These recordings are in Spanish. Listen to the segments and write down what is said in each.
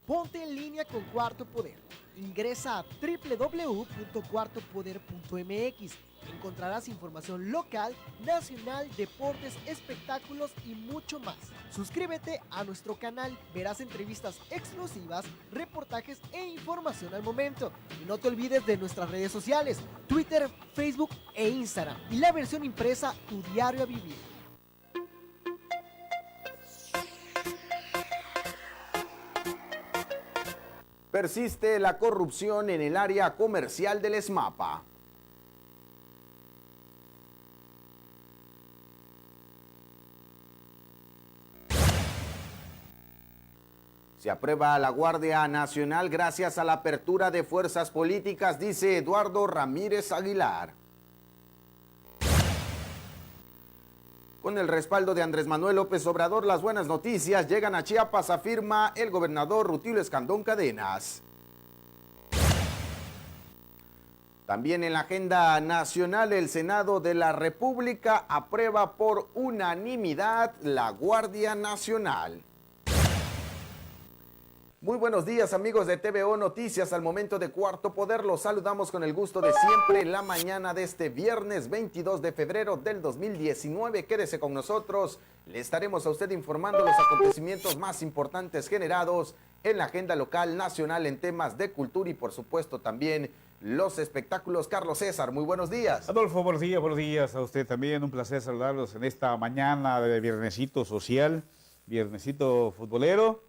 Ponte en línea con Cuarto Poder. Ingresa a www.cuartopoder.mx. Encontrarás información local, nacional, deportes, espectáculos y mucho más. Suscríbete a nuestro canal, verás entrevistas exclusivas, reportajes e información al momento. Y no te olvides de nuestras redes sociales, Twitter, Facebook e Instagram. Y la versión impresa, Tu Diario a Vivir. Persiste la corrupción en el área comercial del ESMAPA. Se aprueba la Guardia Nacional gracias a la apertura de fuerzas políticas, dice Eduardo Ramírez Aguilar. Con el respaldo de Andrés Manuel López Obrador, las buenas noticias llegan a Chiapas, afirma el gobernador Rutilio Escandón Cadenas. También en la agenda nacional, el Senado de la República aprueba por unanimidad la Guardia Nacional. Muy buenos días, amigos de TVO Noticias. Al momento de Cuarto Poder, los saludamos con el gusto de siempre en la mañana de este viernes 22 de febrero del 2019. Quédese con nosotros, le estaremos a usted informando los acontecimientos más importantes generados en la agenda local, nacional, en temas de cultura y por supuesto también los espectáculos. Carlos César, muy buenos días. Adolfo, buenos días a usted también. Un placer saludarlos en esta mañana de viernesito social, viernesito futbolero.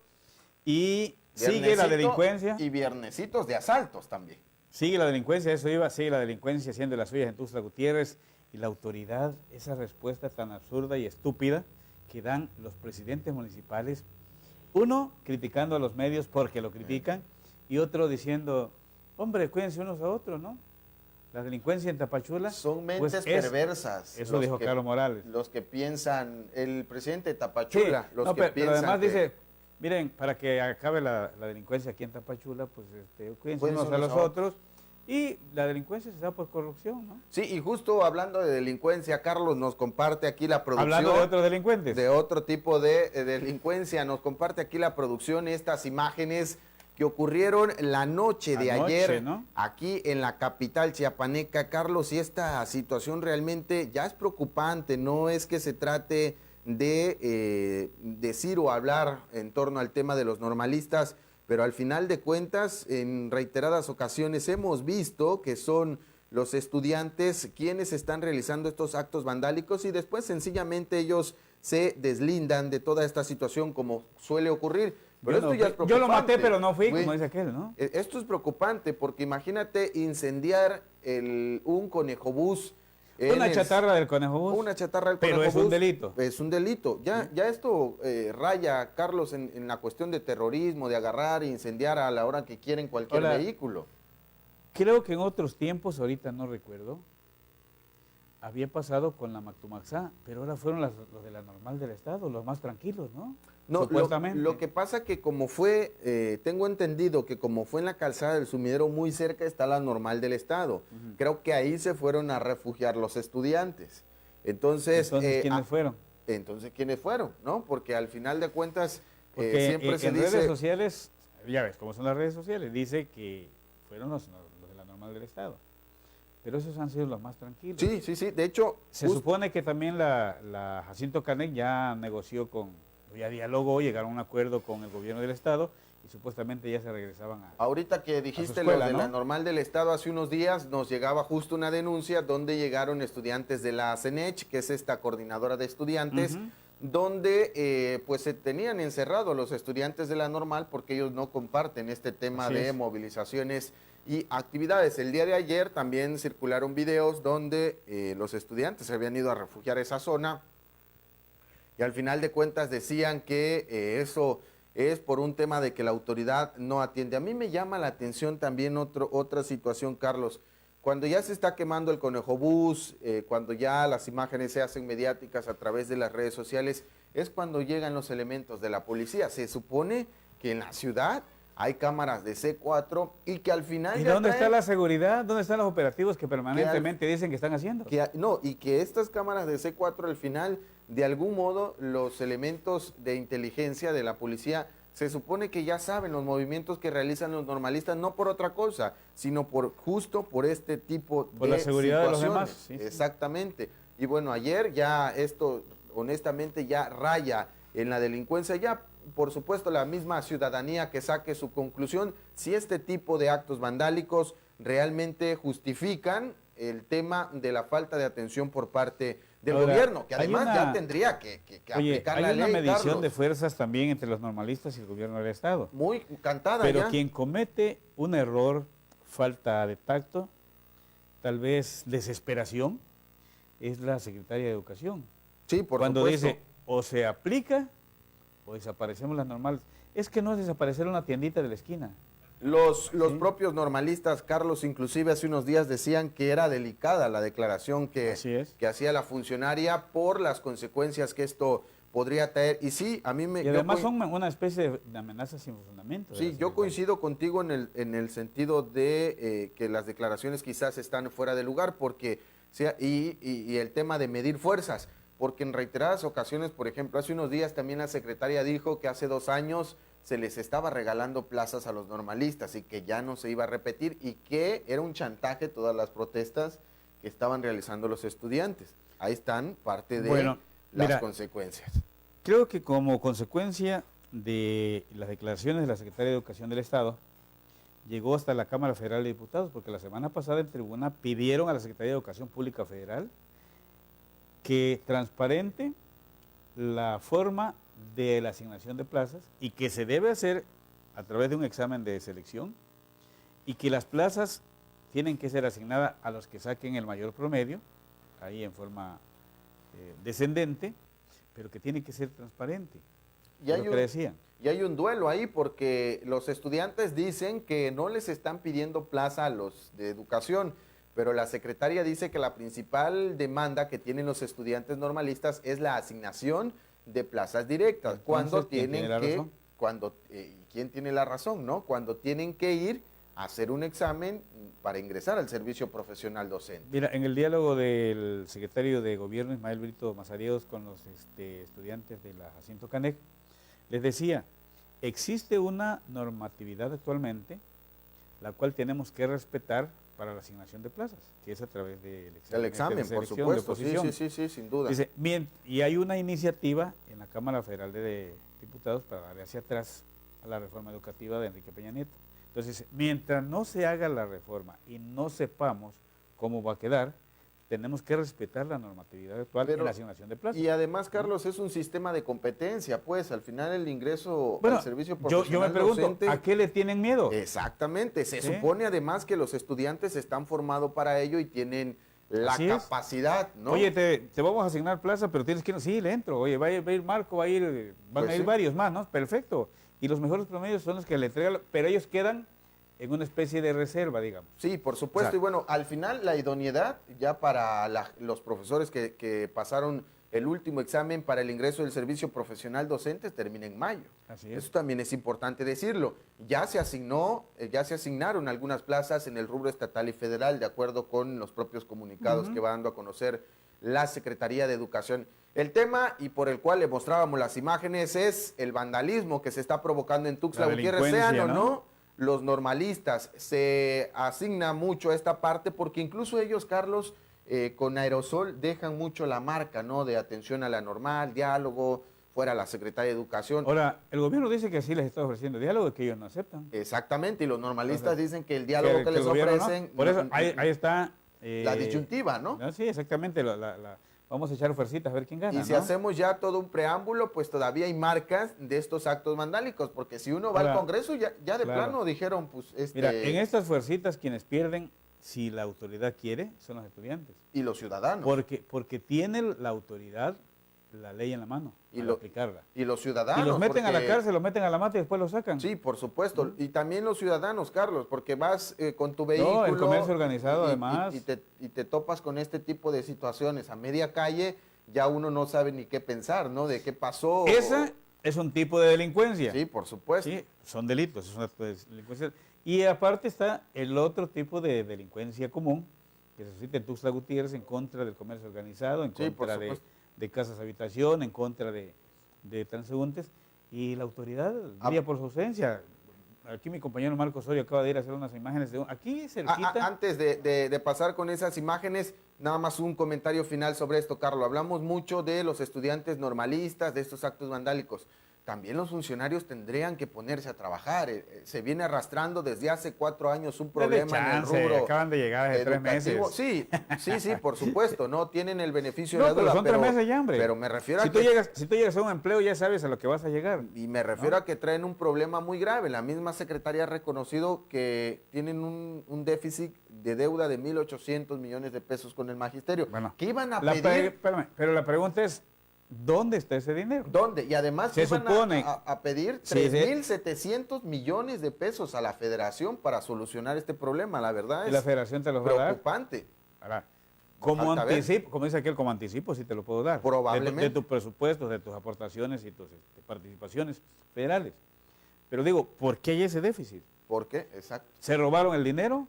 Y sigue la delincuencia. Y viernesitos de asaltos también. Sigue la delincuencia, eso iba, sigue la delincuencia haciendo las suyas en Tuxtla Gutiérrez. Y la autoridad, esa respuesta tan absurda y estúpida que dan los presidentes municipales. Uno, criticando a los medios porque lo critican. Y otro diciendo, hombre, cuídense unos a otros, ¿no? La delincuencia en Tapachula. Son mentes perversas. Eso dijo Carlos Morales. Los que piensan, el presidente de Tapachula, sí, los que piensan pero además que... dice, miren, para que acabe la delincuencia aquí en Tapachula, pues cuídense unos a los otros. Y la delincuencia se da por corrupción, ¿no? Sí, y justo hablando de delincuencia, Carlos nos comparte aquí la producción. Hablando de otros delincuentes. De otro tipo de delincuencia, nos comparte aquí la producción estas imágenes que ocurrieron la noche de ayer, ¿no? Aquí en la capital chiapaneca, Carlos, y esta situación realmente ya es preocupante, no es que se trate de decir o hablar en torno al tema de los normalistas, pero al final de cuentas, en reiteradas ocasiones hemos visto que son los estudiantes quienes están realizando estos actos vandálicos y después sencillamente ellos se deslindan de toda esta situación como suele ocurrir. Pero esto ya es preocupante. Yo lo maté, pero no fui, como dice aquel, ¿no? Esto es preocupante porque imagínate incendiar un conejobús. Una chatarra del conejobús. Una chatarra del conejobús. Pero es un delito. Es un delito. Ya esto raya, Carlos, en la cuestión de terrorismo, de agarrar e incendiar a la hora que quieren cualquier vehículo. Creo que en otros tiempos, ahorita no recuerdo, había pasado con la Mactumaxá, pero ahora fueron los de la normal del Estado, los más tranquilos, ¿no? No, supuestamente. Lo que pasa que como fue, tengo entendido que como fue en la calzada del Sumidero muy cerca está la normal del Estado. Creo que ahí se fueron a refugiar los estudiantes. Entonces ¿quiénes fueron? Entonces, ¿quiénes fueron? ¿No? Porque al final de cuentas siempre se dice... En redes sociales, ya ves cómo son las redes sociales, dice que fueron los de la normal del Estado. Pero esos han sido los más tranquilos. Sí. De hecho... Se supone que también la Jacinto Canec ya negoció ya dialogó, llegaron a un acuerdo con el gobierno del Estado y supuestamente ya se regresaban a... Ahorita que dijiste escuela, lo de la normal del Estado, hace unos días nos llegaba justo una denuncia donde llegaron estudiantes de la CENECH, que es esta coordinadora de estudiantes, donde pues se tenían encerrados los estudiantes de la normal porque ellos no comparten este tema de movilizaciones y actividades. El día de ayer también circularon videos donde los estudiantes se habían ido a refugiar a esa zona y al final de cuentas decían que eso es por un tema de que la autoridad no atiende. A mí me llama la atención también otra situación, Carlos. Cuando ya se está quemando el conejobús, cuando ya las imágenes se hacen mediáticas a través de las redes sociales, es cuando llegan los elementos de la policía. Se supone que en la ciudad hay cámaras de C4 y que al final... ¿Y dónde está la seguridad? ¿Dónde están los operativos que permanentemente dicen que están haciendo? Y que estas cámaras de C4 al final, de algún modo, los elementos de inteligencia de la policía se supone que ya saben los movimientos que realizan los normalistas, no por otra cosa, sino justo por este tipo de por la seguridad de los demás. Sí, exactamente. Y bueno, ayer ya esto, honestamente, ya raya en la delincuencia, ya por supuesto la misma ciudadanía que saque su conclusión si este tipo de actos vandálicos realmente justifican el tema de la falta de atención por parte del gobierno, que además ya tendría que aplicar la ley. Hay una medición de fuerzas también entre los normalistas y el gobierno del Estado. Muy cantada. Pero ya. Quien comete un error, falta de tacto, tal vez desesperación, es la secretaria de Educación. Sí, por Cuando supuesto. dice, o se aplica o desaparecemos las normales. Es que no es desaparecer una tiendita de la esquina. Los propios normalistas, Carlos, inclusive hace unos días decían que era delicada la declaración que hacía la funcionaria por las consecuencias que esto podría traer. Y sí, a mí me... Y además son una especie de amenazas sin fundamento. Sí, yo coincido contigo en el sentido de que las declaraciones quizás están fuera de lugar, porque y el tema de medir fuerzas, porque en reiteradas ocasiones, por ejemplo, hace unos días también la secretaria dijo que hace 2 años se les estaba regalando plazas a los normalistas y que ya no se iba a repetir y que era un chantaje todas las protestas que estaban realizando los estudiantes. Ahí están parte de las consecuencias. Creo que como consecuencia de las declaraciones de la Secretaría de Educación del Estado, llegó hasta la Cámara Federal de Diputados, porque la semana pasada en tribuna pidieron a la Secretaría de Educación Pública Federal que transparente la forma de la asignación de plazas y que se debe hacer a través de un examen de selección y que las plazas tienen que ser asignadas a los que saquen el mayor promedio, ahí en forma descendente, pero que tiene que ser transparente. Y hay un duelo ahí porque los estudiantes dicen que no les están pidiendo plaza a los de educación, pero la secretaria dice que la principal demanda que tienen los estudiantes normalistas es la asignación de plazas directas. Entonces, ¿quién tiene la razón, no? Cuando tienen que ir a hacer un examen para ingresar al servicio profesional docente. Mira, en el diálogo del secretario de Gobierno, Ismael Brito Mazariegos, con los estudiantes de la Jacinto Canec, les decía, existe una normatividad actualmente, la cual tenemos que respetar para la asignación de plazas, que es a través del examen. El examen, por supuesto, sí, sin duda. Dice, y hay una iniciativa en la Cámara Federal de Diputados para darle hacia atrás a la reforma educativa de Enrique Peña Nieto. Entonces, mientras no se haga la reforma y no sepamos cómo va a quedar, tenemos que respetar la normatividad actual en la asignación de plazas. Y además, Carlos, es un sistema de competencia, pues al final el ingreso al servicio profesional yo me pregunto, docente, ¿a qué le tienen miedo? Exactamente, se supone además que los estudiantes están formados para ello y tienen la capacidad, ¿no? Oye, te vamos a asignar plaza, pero tienes que ir, sí, le entro, oye, va a ir Marco, van a ir varios más, ¿no? Perfecto. Y los mejores promedios son los que le entregan, pero ellos quedan en una especie de reserva, digamos. Sí, por supuesto. Y bueno, al final la idoneidad ya para los profesores que pasaron el último examen para el ingreso del servicio profesional docente termina en mayo. Así es. Eso también es importante decirlo. Ya se asignaron algunas plazas en el rubro estatal y federal, de acuerdo con los propios comunicados que va dando a conocer la Secretaría de Educación. El tema, y por el cual le mostrábamos las imágenes, es el vandalismo que se está provocando en Tuxtla Gutiérrez, sean o no los normalistas. Se asigna mucho a esta parte porque incluso ellos, Carlos, con aerosol dejan mucho la marca, ¿no? De atención a la normal, diálogo, fuera la Secretaría de Educación. Ahora, el gobierno dice que sí les está ofreciendo diálogo, que ellos no aceptan. Exactamente, y los normalistas dicen que el diálogo que les ofrecen... No. Por eso, ahí está... la disyuntiva, ¿no? Sí, exactamente, vamos a echar fuercitas a ver quién gana. Y si hacemos ya todo un preámbulo, pues todavía hay marcas de estos actos vandálicos, porque si uno va al Congreso, ya de plano dijeron, pues... Mira, en estas fuercitas quienes pierden, si la autoridad quiere, son los estudiantes. Y los ciudadanos. Porque tiene la autoridad la ley en la mano, al aplicarla. Y los ciudadanos. Y los meten a la cárcel, los meten a la mata y después los sacan. Sí, por supuesto. Y también los ciudadanos, Carlos, porque vas con tu vehículo. El comercio organizado, además. Y te topas con este tipo de situaciones a media calle, ya uno no sabe ni qué pensar, ¿no? De qué pasó. Esa es un tipo de delincuencia. Sí, por supuesto. Sí, son delitos, es una delincuencia. Y aparte está el otro tipo de delincuencia común, que se suscita en Tuxtla Gutiérrez en contra del comercio organizado, en contra de casas habitación, en contra de transeúntes, y la autoridad brilla por su ausencia. Aquí mi compañero Marco Osorio acaba de ir a hacer unas imágenes de aquí cerquita. Antes de pasar con esas imágenes, nada más un comentario final sobre esto, Carlos. Hablamos mucho de los estudiantes normalistas, de estos actos vandálicos. También los funcionarios tendrían que ponerse a trabajar. Se viene arrastrando desde hace 4 años un problema en el rubro. Acaban de llegar hace 3 meses. Sí, por supuesto, no tienen el beneficio de la duda. Pero son 3 meses ya, hombre. Pero me refiero si tú llegas a un empleo, ya sabes a lo que vas a llegar. Y me refiero a que traen un problema muy grave. La misma Secretaría ha reconocido que tienen un déficit de deuda de 1.800 millones de pesos con el magisterio. Bueno, ¿qué iban a pedir? Espérame, pero la pregunta es, ¿dónde está ese dinero? ¿Dónde? Y además se supone a pedir 3.700 millones de pesos a la federación para solucionar este problema. La verdad es la federación te los va a dar. Preocupante. Ahora, como anticipo, como dice aquel, como anticipo, sí te lo puedo dar. Probablemente. De tus presupuestos, de tus aportaciones y tus participaciones federales. Pero digo, ¿por qué hay ese déficit? ¿Por qué? Exacto. ¿Se robaron el dinero?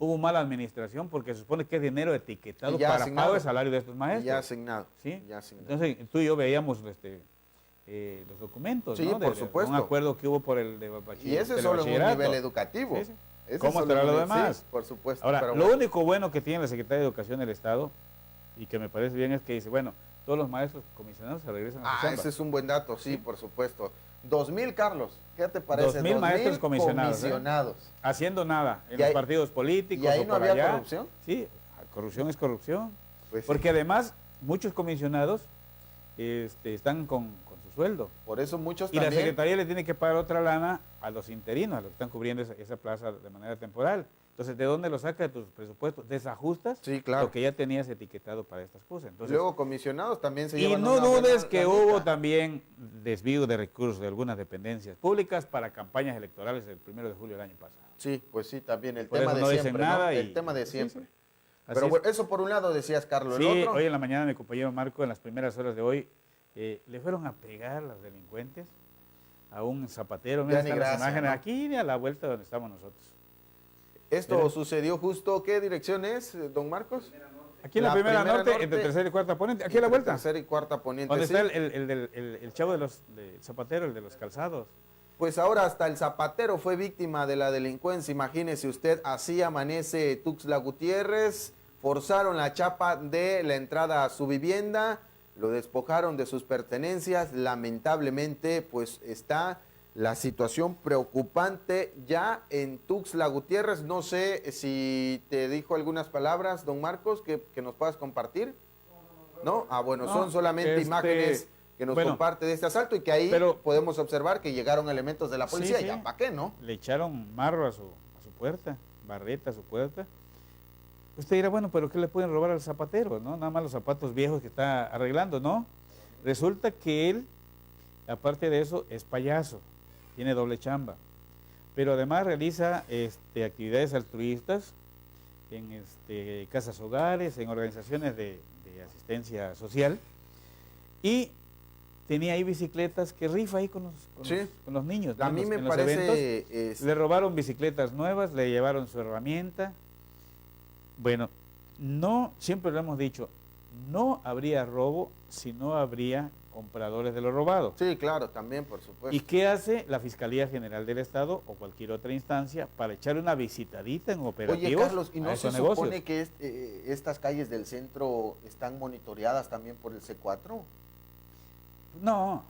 ¿Hubo mala administración? Porque se supone que es dinero etiquetado para pago de salario de estos maestros. Ya asignado. ¿Sí? Ya asignado. Entonces, tú y yo veíamos los documentos, sí, ¿no? por supuesto. Un acuerdo que hubo por el de bachillerato. Y ese es solo en un nivel educativo. Sí, sí. ¿Cómo estará lo demás? Sí, por supuesto. Ahora, pero lo único bueno que tiene la Secretaría de Educación del Estado, y que me parece bien, es que dice, bueno, todos los maestros comisionados se regresan a su chamba. Ese es un buen dato, sí, por supuesto. 2.000, Carlos, ¿qué te parece? 2.000 maestros comisionados. Haciendo nada en los partidos políticos. ¿Y ahí o no por había allá. corrupción? Sí, corrupción es corrupción. Pues sí. Porque además, muchos comisionados están con su sueldo. Por eso muchos también. Y la Secretaría le tiene que pagar otra lana a los interinos, a los que están cubriendo esa plaza de manera temporal. Entonces, ¿de dónde lo saca? De tus presupuestos. ¿Desajustas? Sí, claro. Lo que ya tenías etiquetado para estas cosas. Entonces, luego comisionados también se y llevan no una dudes buena que lanita. hubo también desvío de recursos de algunas dependencias públicas para campañas electorales el 1 de julio del año pasado. Sí, pues sí, también el Por tema eso de no dicen siempre, nada. ¿no? Y, El tema de siempre. Sí. Pero bueno, eso por un lado decías, Carlos. Sí, el otro, hoy en la mañana mi compañero Marco, en las primeras horas de hoy, le fueron a pegar los delincuentes a un zapatero. Mira, están las imágenes, ¿no? Aquí a la vuelta donde estamos nosotros. Esto sucedió justo, ¿qué dirección es, don Marcos? Aquí en la primera norte, entre tercera y cuarta poniente, aquí a la vuelta. Tercera y cuarta poniente, ¿Dónde está el chavo de zapatero, el de los calzados? Pues ahora hasta el zapatero fue víctima de la delincuencia. Imagínese usted, así amanece Tuxtla Gutiérrez. Forzaron la chapa de la entrada a su vivienda, lo despojaron de sus pertenencias. Lamentablemente, pues está la situación preocupante ya en Tuxtla Gutiérrez. No sé si te dijo algunas palabras, don Marcos, que nos puedas compartir. ¿No? Bueno, son solamente imágenes que nos comparte de este asalto y que ahí podemos observar que llegaron elementos de la policía. Sí, ¿ya para qué, no? Le echaron marro a su puerta, barreta a su puerta. Usted dirá, bueno, pero ¿qué le pueden robar al zapatero? ¿No? Nada más los zapatos viejos que está arreglando, ¿no? Resulta que él, aparte de eso, es payaso, tiene doble chamba, pero además realiza actividades altruistas en casas hogares, en organizaciones de asistencia social, y tenía ahí bicicletas que rifa ahí con los niños. A mí me parece... Le robaron bicicletas nuevas, le llevaron su herramienta. Bueno, no, siempre lo hemos dicho, no habría robo si no habría compradores de lo robado. Sí, claro, también, por supuesto. ¿Y qué hace la Fiscalía General del Estado o cualquier otra instancia para echar una visitadita en operativos? Oye, Carlos, ¿y no se negocios? supone que estas calles del centro están monitoreadas también por el C4? No,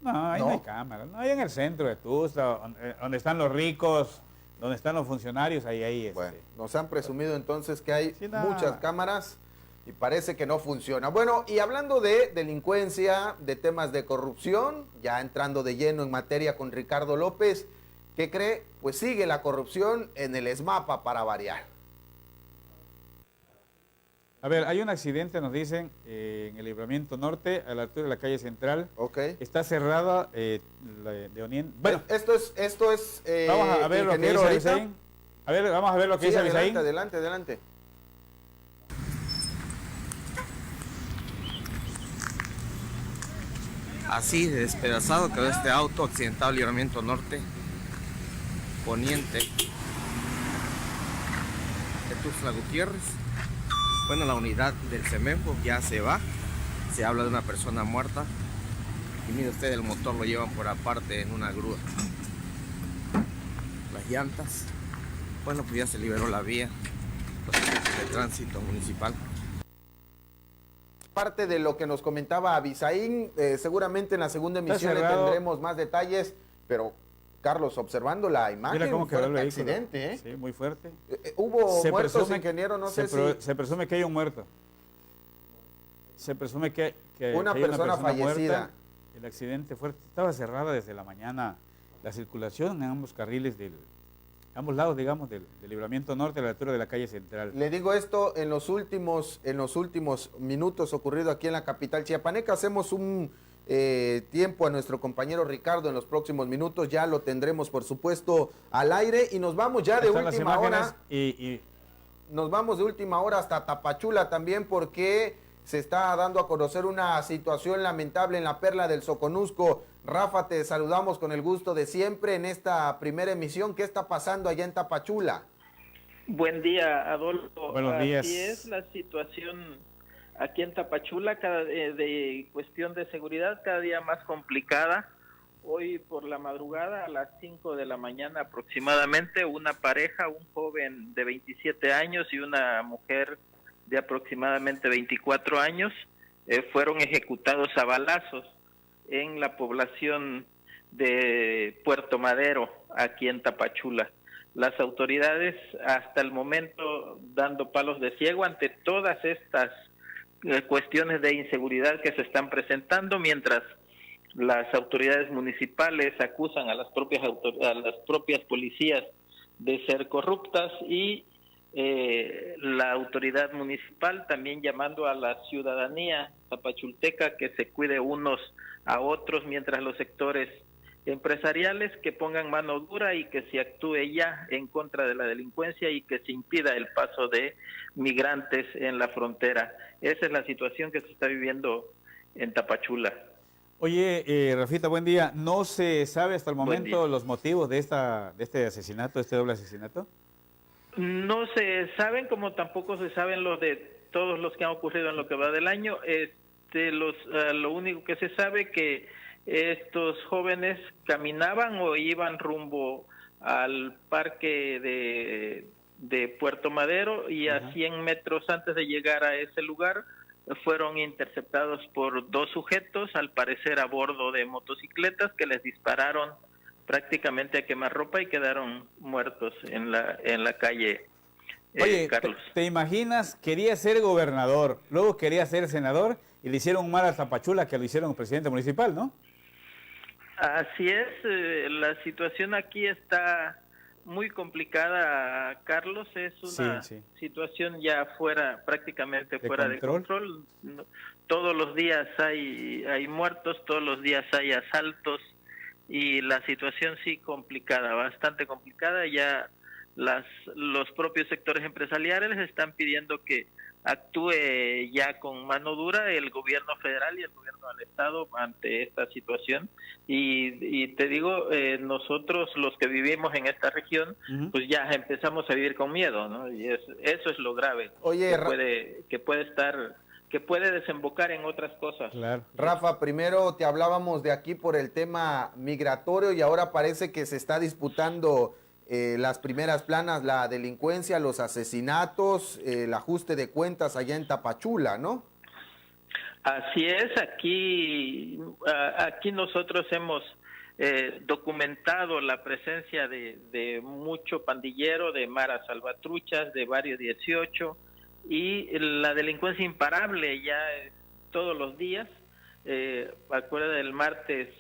ahí no hay cámaras. No, hay en el centro de Tuxtla, donde están los ricos, donde están los funcionarios, ahí. Bueno, nos han presumido entonces que hay muchas cámaras y parece que no funciona. Bueno, y hablando de delincuencia, de temas de corrupción, ya entrando de lleno en materia con Ricardo López, ¿qué cree? Pues sigue la corrupción en el ESMAPA para variar. A ver, hay un accidente, nos dicen, en el Libramiento Norte, a la altura de la calle Central. Ok. Está cerrada de Oriente. Bueno, esto es vamos a ver lo que dice Abisaín. A ver, vamos a ver lo que dice Abisaín. Adelante. Así de despedazado quedó este auto accidentado al Libramiento Norte, poniente de Tuxtla Gutiérrez. Bueno, la unidad del CEMEFO ya se va. Se habla de una persona muerta. Y mire usted, el motor lo llevan por aparte en una grúa. Las llantas, bueno, pues ya se liberó la vía, los agentes de tránsito municipal. Parte de lo que nos comentaba Abisaín, seguramente en la segunda emisión le tendremos más detalles, pero Carlos, observando la imagen, mira cómo quedó el accidente, ¿eh? Sí, muy fuerte. Hubo muertos, ingeniero, no sé si... Se presume que hay un muerto. Se presume que una persona fallecida. Muerta. El accidente fuerte, estaba cerrada desde la mañana la circulación en ambos carriles ambos lados, digamos, del Libramiento Norte a la altura de la calle Central. Le digo esto en los últimos minutos ocurrido aquí en la capital chiapaneca. Hacemos un tiempo a nuestro compañero Ricardo en los próximos minutos. Ya lo tendremos, por supuesto, al aire. Y nos vamos ya de última hora. Nos vamos de última hora hasta Tapachula también, porque se está dando a conocer una situación lamentable en la Perla del Soconusco. Rafa, te saludamos con el gusto de siempre en esta primera emisión. ¿Qué está pasando allá en Tapachula? Buen día, Adolfo. Buenos días. Así es la situación aquí en Tapachula, de cuestión de seguridad, cada día más complicada. Hoy por la madrugada, a las 5 de la mañana aproximadamente, una pareja, un joven de 27 años y una mujer de aproximadamente 24 años, fueron ejecutados a balazos en la población de Puerto Madero, aquí en Tapachula. Las autoridades hasta el momento dando palos de ciego ante todas estas cuestiones de inseguridad que se están presentando, mientras las autoridades municipales acusan a las propias policías de ser corruptas, y la autoridad municipal también llamando a la ciudadanía tapachulteca que se cuide unos a otros, mientras los sectores empresariales que pongan mano dura y que se actúe ya en contra de la delincuencia y que se impida el paso de migrantes en la frontera. Esa es la situación que se está viviendo en Tapachula. Oye, Rafita, buen día. ¿No se sabe hasta el momento los motivos de este asesinato, de este doble asesinato? No se saben, como tampoco se saben los de todos los que han ocurrido en lo que va del año. Lo único que se sabe que estos jóvenes caminaban o iban rumbo al parque de Puerto Madero, y a 100 metros antes de llegar a ese lugar fueron interceptados por dos sujetos, al parecer a bordo de motocicletas, que les dispararon prácticamente a quemarropa y quedaron muertos en la calle. Oye, Carlos. ¿te imaginas? Quería ser gobernador, luego quería ser senador y le hicieron mal a Tapachula que lo hicieron presidente municipal, ¿no? Así es, la situación aquí está muy complicada, Carlos. Es una situación ya prácticamente fuera de control. Todos los días hay muertos, todos los días hay asaltos, y la situación sí complicada, bastante complicada. Ya los propios sectores empresariales están pidiendo que actúe ya con mano dura el gobierno federal y el gobierno del estado ante esta situación. Y te digo, nosotros los que vivimos en esta región, pues ya empezamos a vivir con miedo, ¿no? Y eso es lo grave. Oye, que puede desembocar en otras cosas. Claro. Rafa, primero te hablábamos de aquí por el tema migratorio, y ahora parece que se está disputando las primeras planas, la delincuencia, los asesinatos, el ajuste de cuentas allá en Tapachula, ¿no? Así es, aquí nosotros hemos documentado la presencia de mucho pandillero, de maras salvatruchas, de Barrio 18, y la delincuencia imparable ya todos los días. Acuérdate, el martes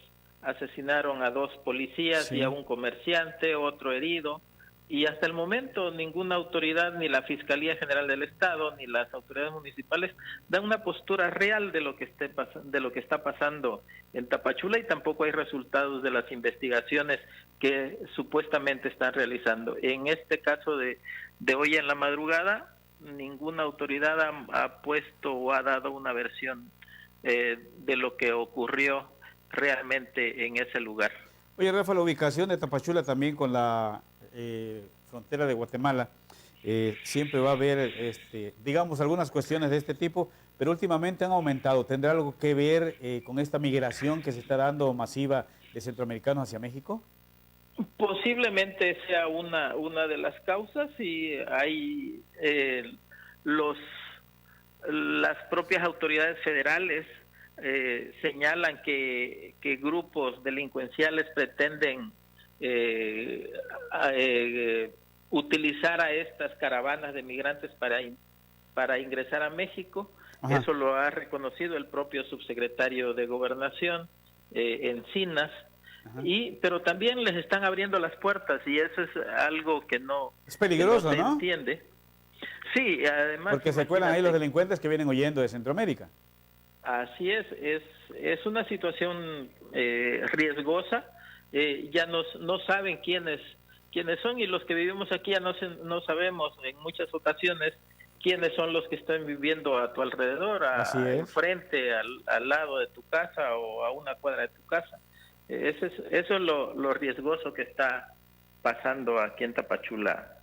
asesinaron a 2 policías y a un comerciante, otro herido, y hasta el momento ninguna autoridad, ni la Fiscalía General del Estado, ni las autoridades municipales dan una postura real de lo que está pasando en Tapachula, y tampoco hay resultados de las investigaciones que supuestamente están realizando. En este caso de hoy en la madrugada, ninguna autoridad ha puesto o ha dado una versión de lo que ocurrió realmente en ese lugar. Oye, Rafa, la ubicación de Tapachula también con la frontera de Guatemala siempre va a haber, digamos, algunas cuestiones de este tipo, pero últimamente han aumentado. ¿Tendrá algo que ver con esta migración que se está dando masiva de centroamericanos hacia México? Posiblemente sea una de las causas, y hay las propias autoridades federales señalan que grupos delincuenciales pretenden utilizar a estas caravanas de migrantes para ingresar a México. Ajá. Eso lo ha reconocido el propio subsecretario de Gobernación, Encinas. Pero también les están abriendo las puertas, y eso es algo que no es peligroso, se entiende. Sí, además, porque se cuelan ahí los delincuentes que vienen huyendo de Centroamérica. Así es una situación riesgosa. Ya no saben quiénes son, y los que vivimos aquí ya no sabemos en muchas ocasiones quiénes son los que están viviendo a tu alrededor, enfrente, al lado de tu casa o a una cuadra de tu casa. Eso es lo riesgoso que está pasando aquí en Tapachula.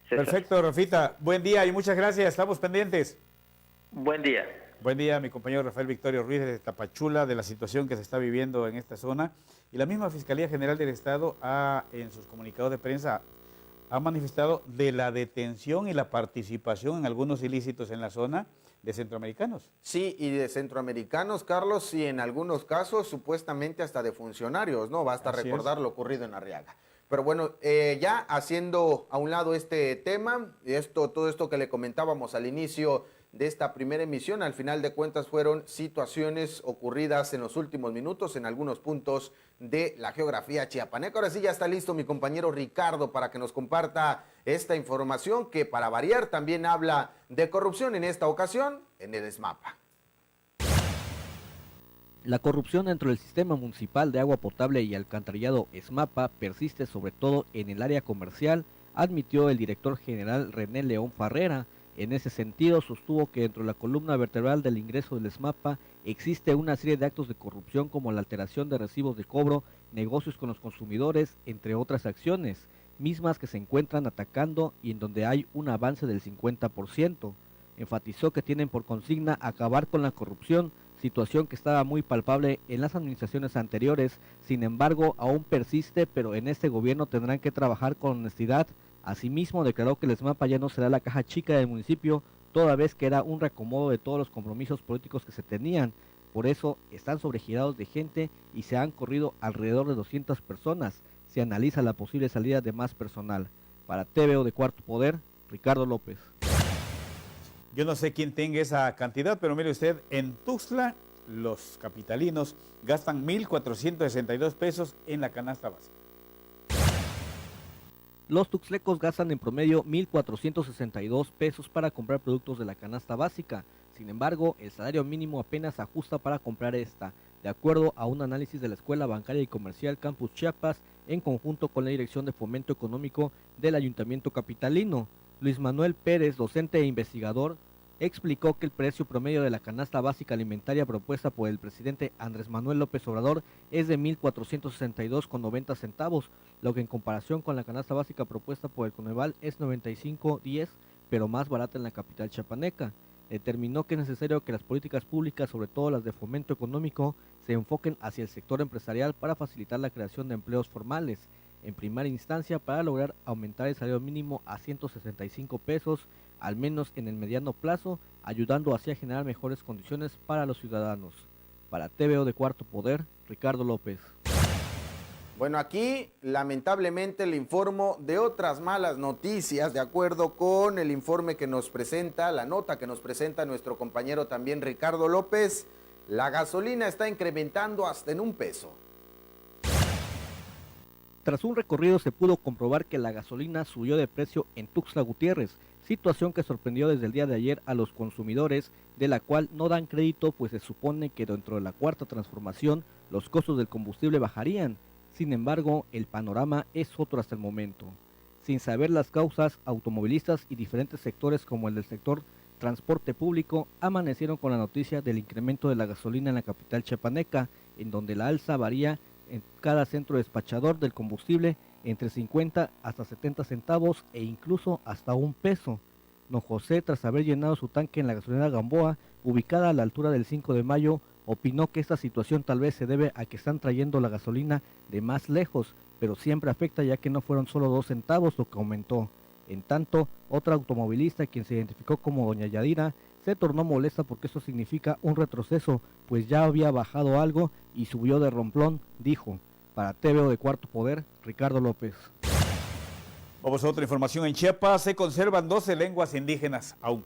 César. Perfecto, Rafita. Buen día y muchas gracias. Estamos pendientes. Buen día. Buen día, mi compañero Rafael Victorio Ruiz de Tapachula, de la situación que se está viviendo en esta zona. Y la misma Fiscalía General del Estado en sus comunicados de prensa ha manifestado de la detención y la participación en algunos ilícitos en la zona de centroamericanos. Sí, y de centroamericanos, Carlos, y en algunos casos supuestamente hasta de funcionarios, ¿no? Basta recordar lo ocurrido en Arriaga. Pero bueno, ya haciendo a un lado este tema, todo esto que le comentábamos al inicio de esta primera emisión, al final de cuentas fueron situaciones ocurridas en los últimos minutos en algunos puntos de la geografía chiapaneca. Ahora sí ya está listo mi compañero Ricardo para que nos comparta esta información que, para variar, también habla de corrupción, en esta ocasión en el ESMAPA. La corrupción dentro del sistema municipal de agua potable y alcantarillado ESMAPA persiste sobre todo en el área comercial, admitió el director general René León Farrera. En ese sentido, sostuvo que dentro de la columna vertebral del ingreso del ESMAPA existe una serie de actos de corrupción como la alteración de recibos de cobro, negocios con los consumidores, entre otras acciones, mismas que se encuentran atacando y en donde hay un avance del 50%. Enfatizó que tienen por consigna acabar con la corrupción, situación que estaba muy palpable en las administraciones anteriores. Sin embargo, aún persiste, pero en este gobierno tendrán que trabajar con honestidad. Asimismo, declaró que el ESMAPA ya no será la caja chica del municipio, toda vez que era un reacomodo de todos los compromisos políticos que se tenían. Por eso están sobregirados de gente y se han corrido alrededor de 200 personas. Se analiza la posible salida de más personal. Para TVO de Cuarto Poder, Ricardo López. Yo no sé quién tenga esa cantidad, pero mire usted, en Tuxtla los capitalinos gastan 1,462 pesos en la canasta básica. Los tuxtlecos gastan en promedio 1,462 pesos para comprar productos de la canasta básica. Sin embargo, el salario mínimo apenas ajusta para comprar esta, de acuerdo a un análisis de la Escuela Bancaria y Comercial Campus Chiapas, en conjunto con la Dirección de Fomento Económico del Ayuntamiento Capitalino. Luis Manuel Pérez, docente e investigador, explicó que el precio promedio de la canasta básica alimentaria propuesta por el presidente Andrés Manuel López Obrador es de 1,462,90 centavos, lo que en comparación con la canasta básica propuesta por el Coneval es 95.10, pero más barata en la capital chiapaneca. Determinó que es necesario que las políticas públicas, sobre todo las de fomento económico, se enfoquen hacia el sector empresarial para facilitar la creación de empleos formales, en primera instancia para lograr aumentar el salario mínimo a 165 pesos, al menos en el mediano plazo, ayudando así a generar mejores condiciones para los ciudadanos. Para TVO de Cuarto Poder, Ricardo López. Bueno, aquí lamentablemente le informo de otras malas noticias, de acuerdo con el informe que nos presenta, la nota que nos presenta nuestro compañero también Ricardo López. La gasolina está incrementando hasta en $1. Tras un recorrido se pudo comprobar que la gasolina subió de precio en Tuxtla Gutiérrez, situación que sorprendió desde el día de ayer a los consumidores, de la cual no dan crédito, pues se supone que dentro de la cuarta transformación los costos del combustible bajarían. Sin embargo, el panorama es otro hasta el momento. Sin saber las causas, automovilistas y diferentes sectores como el del sector transporte público amanecieron con la noticia del incremento de la gasolina en la capital chiapaneca, en donde la alza varía en cada centro despachador del combustible entre 50 hasta 70 centavos e incluso hasta $1. Don José, tras haber llenado su tanque en la gasolinera Gamboa, ubicada a la altura del 5 de mayo, opinó que esta situación tal vez se debe a que están trayendo la gasolina de más lejos, pero siempre afecta ya que no fueron solo 2 centavos lo que aumentó. En tanto, otra automovilista, quien se identificó como doña Yadira, se tornó molesta porque eso significa un retroceso, pues ya había bajado algo y subió de romplón, dijo. Para TVO de Cuarto Poder, Ricardo López. Vamos a otra información. En Chiapas se conservan 12 lenguas indígenas aún.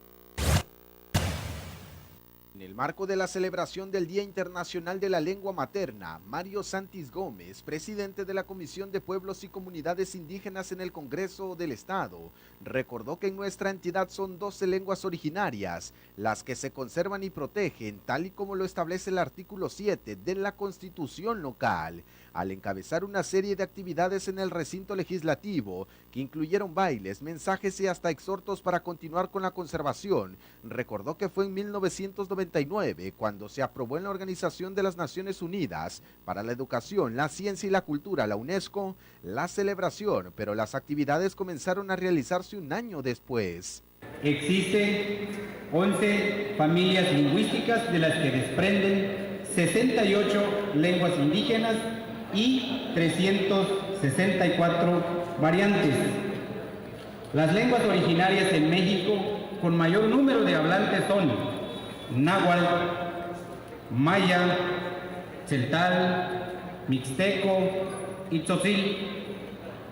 En el marco de la celebración del Día Internacional de la Lengua Materna, Mario Santis Gómez, presidente de la Comisión de Pueblos y Comunidades Indígenas en el Congreso del Estado, recordó que en nuestra entidad son 12 lenguas originarias, las que se conservan y protegen, tal y como lo establece el artículo 7 de la Constitución local, al encabezar una serie de actividades en el recinto legislativo, que incluyeron bailes, mensajes y hasta exhortos para continuar con la conservación. Recordó que fue en 1999 cuando se aprobó en la Organización de las Naciones Unidas para la Educación, la Ciencia y la Cultura, la UNESCO, la celebración, pero las actividades comenzaron a realizarse un año después. Existen 11 familias lingüísticas de las que desprenden 68 lenguas indígenas y 364 variantes. Las lenguas originarias en México con mayor número de hablantes son náhuatl, maya, tzeltal, mixteco y tzotzil.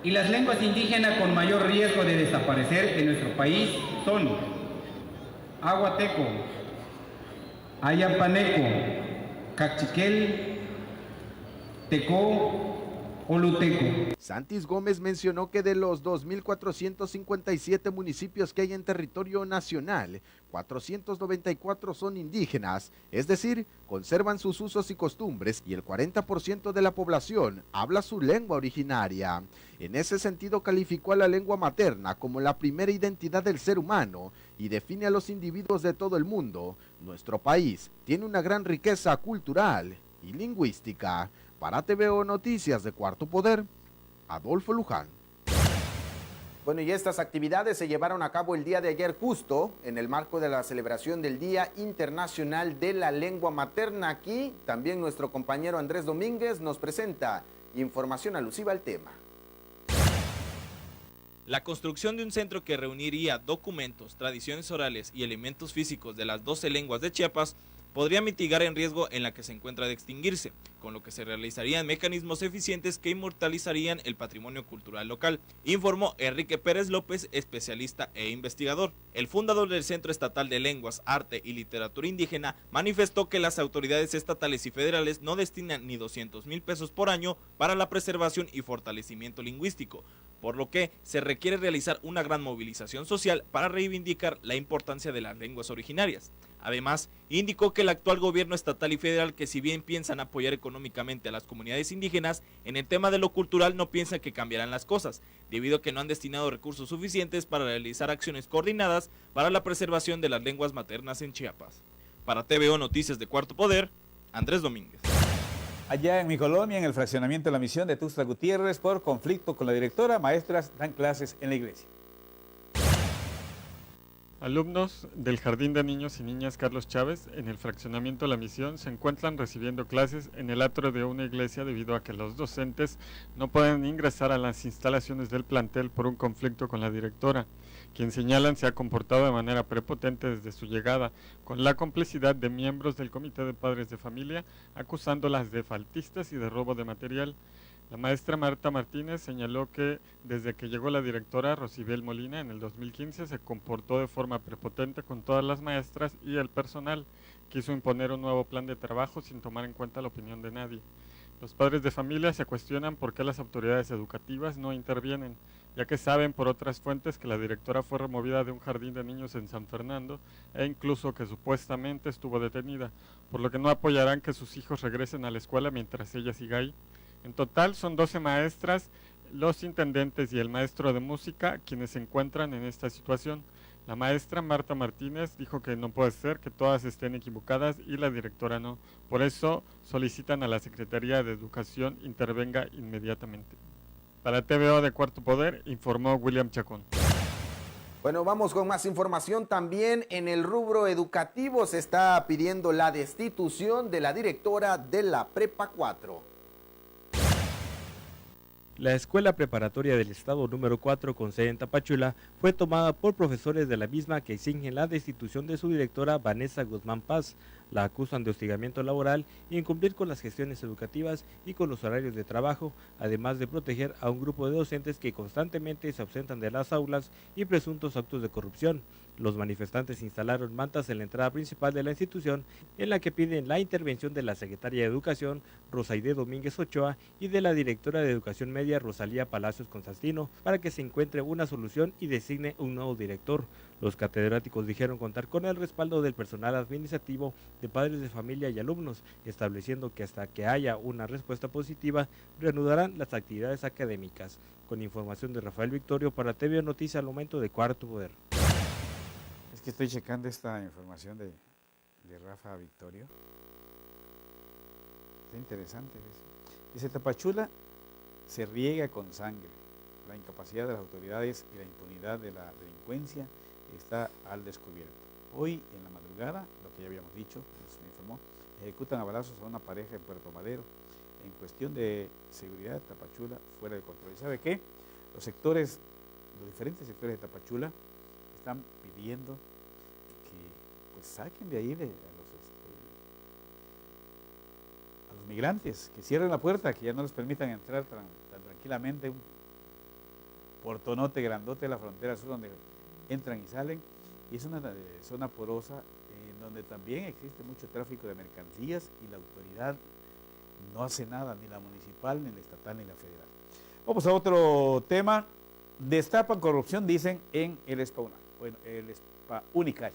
Y las lenguas indígenas con mayor riesgo de desaparecer en nuestro país son aguateco, ayapaneco, cachiquel, Tecó, Oluteco. Santis Gómez mencionó que de los 2.457 municipios que hay en territorio nacional, 494 son indígenas, es decir, conservan sus usos y costumbres y el 40% de la población habla su lengua originaria. En ese sentido calificó a la lengua materna como la primera identidad del ser humano y define a los individuos de todo el mundo. Nuestro país tiene una gran riqueza cultural y lingüística. Para TVO Noticias de Cuarto Poder, Adolfo Luján. Bueno, y estas actividades se llevaron a cabo el día de ayer justo en el marco de la celebración del Día Internacional de la Lengua Materna. Aquí también nuestro compañero Andrés Domínguez nos presenta información alusiva al tema. La construcción de un centro que reuniría documentos, tradiciones orales y elementos físicos de las 12 lenguas de Chiapas podría mitigar el riesgo en la que se encuentra de extinguirse, con lo que se realizarían mecanismos eficientes que inmortalizarían el patrimonio cultural local, informó Enrique Pérez López, especialista e investigador. El fundador del Centro Estatal de Lenguas, Arte y Literatura Indígena manifestó que las autoridades estatales y federales no destinan ni 200,000 pesos por año para la preservación y fortalecimiento lingüístico, por lo que se requiere realizar una gran movilización social para reivindicar la importancia de las lenguas originarias. Además, indicó que el actual gobierno estatal y federal, que si bien piensan apoyar económicamente a las comunidades indígenas, en el tema de lo cultural no piensan que cambiarán las cosas, debido a que no han destinado recursos suficientes para realizar acciones coordinadas para la preservación de las lenguas maternas en Chiapas. Para TVO Noticias de Cuarto Poder, Andrés Domínguez. Allá en mi colonia, en el fraccionamiento de La Misión de Tuxtla Gutiérrez, por conflicto con la directora, maestras dan clases en la iglesia. Alumnos del Jardín de Niños y Niñas Carlos Chávez en el fraccionamiento La Misión se encuentran recibiendo clases en el atrio de una iglesia debido a que los docentes no pueden ingresar a las instalaciones del plantel por un conflicto con la directora, quien señalan se ha comportado de manera prepotente desde su llegada, con la complicidad de miembros del Comité de Padres de Familia, acusándolas de faltistas y de robo de material. La maestra Marta Martínez señaló que desde que llegó la directora Rosibel Molina en el 2015 se comportó de forma prepotente con todas las maestras y el personal. Quiso imponer un nuevo plan de trabajo sin tomar en cuenta la opinión de nadie. Los padres de familia se cuestionan por qué las autoridades educativas no intervienen, ya que saben por otras fuentes que la directora fue removida de un jardín de niños en San Fernando e incluso que supuestamente estuvo detenida, por lo que no apoyarán que sus hijos regresen a la escuela mientras ella siga ahí. En total son 12 maestras, los intendentes y el maestro de música quienes se encuentran en esta situación. La maestra Marta Martínez dijo que no puede ser que todas estén equivocadas y la directora no. Por eso solicitan a la Secretaría de Educación intervenga inmediatamente. Para TVO de Cuarto Poder, informó William Chacón. Bueno, vamos con más información. También en el rubro educativo se está pidiendo la destitución de la directora de la Prepa 4. La Escuela Preparatoria del Estado número 4 con sede en Tapachula fue tomada por profesores de la misma que exigen la destitución de su directora Vanessa Guzmán Paz. La acusan de hostigamiento laboral y incumplir con las gestiones educativas y con los horarios de trabajo, además de proteger a un grupo de docentes que constantemente se ausentan de las aulas y presuntos actos de corrupción. Los manifestantes instalaron mantas en la entrada principal de la institución, en la que piden la intervención de la secretaria de Educación, Rosaide Domínguez Ochoa, y de la directora de Educación Media, Rosalía Palacios Constantino, para que se encuentre una solución y designe un nuevo director. Los catedráticos dijeron contar con el respaldo del personal administrativo, de padres de familia y alumnos, estableciendo que hasta que haya una respuesta positiva, reanudarán las actividades académicas. Con información de Rafael Victorio para TVO Noticias al momento de Cuarto Poder. Es que estoy checando esta información de Rafa Victorio. Está interesante eso. Dice, Tapachula se riega con sangre. La incapacidad de las autoridades y la impunidad de la delincuencia está al descubierto. Hoy en la madrugada, lo que ya habíamos dicho, nos informó, ejecutan a balazos a una pareja en Puerto Madero. En cuestión de seguridad, Tapachula fuera de control. ¿Y sabe qué? Los diferentes sectores de Tapachula están pidiendo que pues saquen de ahí a los migrantes, que cierren la puerta, que ya no les permitan entrar tan tranquilamente, un portonote grandote de la frontera sur donde entran y salen, y es una zona porosa en donde también existe mucho tráfico de mercancías y la autoridad no hace nada, ni la municipal, ni la estatal, ni la federal. Vamos a otro tema. Destapan corrupción, dicen, en el Spa Unicash.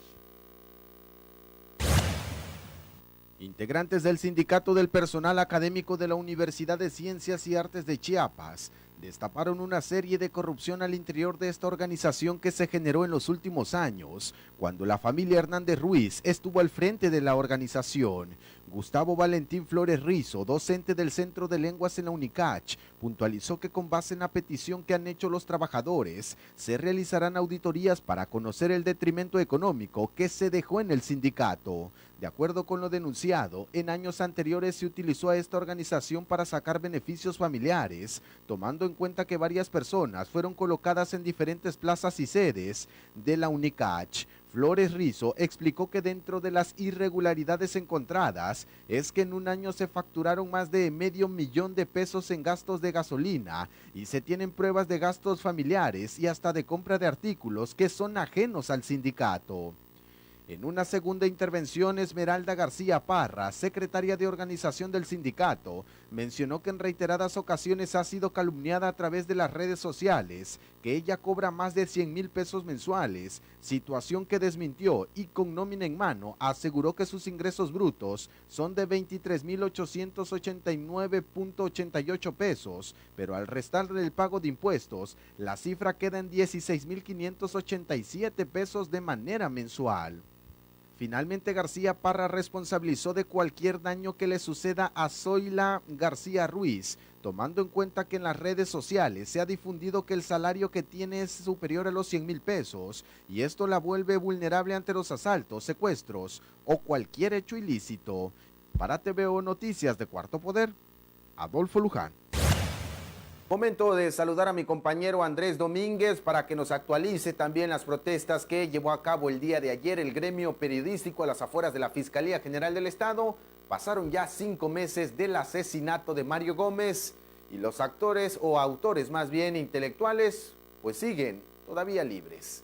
Integrantes del Sindicato del Personal Académico de la Universidad de Ciencias y Artes de Chiapas destaparon una serie de corrupción al interior de esta organización que se generó en los últimos años, cuando la familia Hernández Ruiz estuvo al frente de la organización. Gustavo Valentín Flores Rizo, docente del Centro de Lenguas en la Unicach, puntualizó que con base en la petición que han hecho los trabajadores, se realizarán auditorías para conocer el detrimento económico que se dejó en el sindicato. De acuerdo con lo denunciado, en años anteriores se utilizó a esta organización para sacar beneficios familiares, tomando en cuenta que varias personas fueron colocadas en diferentes plazas y sedes de la Unicach. Flores Rizo explicó que dentro de las irregularidades encontradas es que en un año se facturaron más de $500,000 de pesos en gastos de gasolina y se tienen pruebas de gastos familiares y hasta de compra de artículos que son ajenos al sindicato. En una segunda intervención, Esmeralda García Parra, secretaria de organización del sindicato, mencionó que en reiteradas ocasiones ha sido calumniada a través de las redes sociales, que ella cobra más de 100,000 pesos mensuales, situación que desmintió y con nómina en mano aseguró que sus ingresos brutos son de 23,889,88 pesos, pero al restarle el pago de impuestos, la cifra queda en 16,587 pesos de manera mensual. Finalmente, García Parra responsabilizó de cualquier daño que le suceda a Zoila García Ruiz, tomando en cuenta que en las redes sociales se ha difundido que el salario que tiene es superior a los 100,000 pesos y esto la vuelve vulnerable ante los asaltos, secuestros o cualquier hecho ilícito. Para TVO Noticias de Cuarto Poder, Adolfo Luján. Momento de saludar a mi compañero Andrés Domínguez para que nos actualice también las protestas que llevó a cabo el día de ayer el gremio periodístico a las afueras de la Fiscalía General del Estado. Pasaron ya 5 meses del asesinato de Mario Gómez y los actores o autores más bien intelectuales pues siguen todavía libres.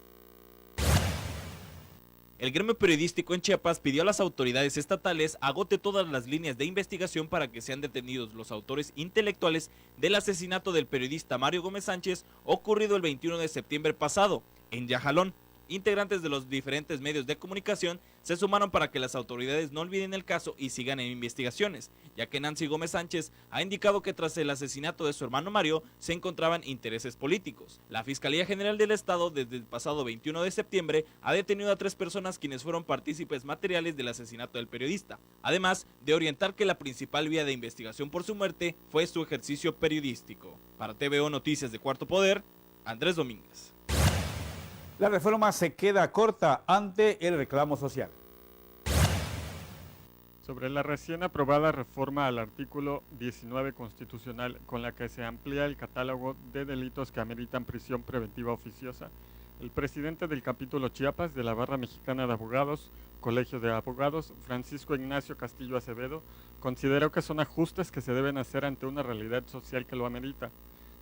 El gremio periodístico en Chiapas pidió a las autoridades estatales agote todas las líneas de investigación para que sean detenidos los autores intelectuales del asesinato del periodista Mario Gómez Sánchez ocurrido el 21 de septiembre pasado en Yajalón Integrantes de los diferentes medios de comunicación se sumaron para que las autoridades no olviden el caso y sigan en investigaciones, ya que Nancy Gómez Sánchez ha indicado que tras el asesinato de su hermano Mario se encontraban intereses políticos. La Fiscalía General del Estado desde el pasado 21 de septiembre ha detenido a 3 personas quienes fueron partícipes materiales del asesinato del periodista, además de orientar que la principal vía de investigación por su muerte fue su ejercicio periodístico. Para TVO Noticias de Cuarto Poder, Andrés Domínguez. La reforma se queda corta ante el reclamo social. Sobre la recién aprobada reforma al artículo 19 constitucional con la que se amplía el catálogo de delitos que ameritan prisión preventiva oficiosa, el presidente del capítulo Chiapas de la Barra Mexicana de Abogados, Colegio de Abogados, Francisco Ignacio Castillo Acevedo, consideró que son ajustes que se deben hacer ante una realidad social que lo amerita.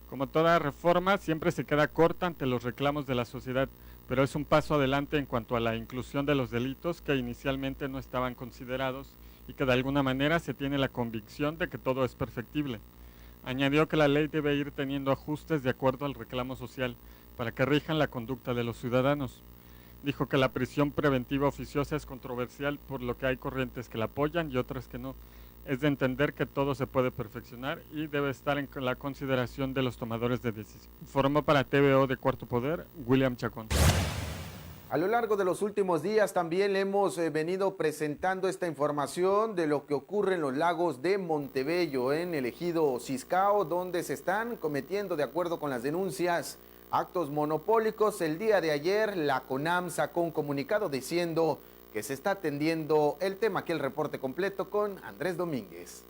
Como toda reforma, siempre se queda corta ante los reclamos de la sociedad, pero es un paso adelante en cuanto a la inclusión de los delitos que inicialmente no estaban considerados y que de alguna manera se tiene la convicción de que todo es perfectible. Añadió que la ley debe ir teniendo ajustes de acuerdo al reclamo social para que rijan la conducta de los ciudadanos. Dijo que la prisión preventiva oficiosa es controversial, por lo que hay corrientes que la apoyan y otras que no. Es de entender que todo se puede perfeccionar y debe estar en la consideración de los tomadores de decisión. Informó para TVO de Cuarto Poder, William Chacón. A lo largo de los últimos días también le hemos venido presentando esta información de lo que ocurre en los lagos de Montebello, en el ejido Ciscao, donde se están cometiendo, de acuerdo con las denuncias, actos monopólicos. El día de ayer la CONAM sacó un comunicado diciendo que se está atendiendo el tema. Aquí el reporte completo con Andrés Domínguez.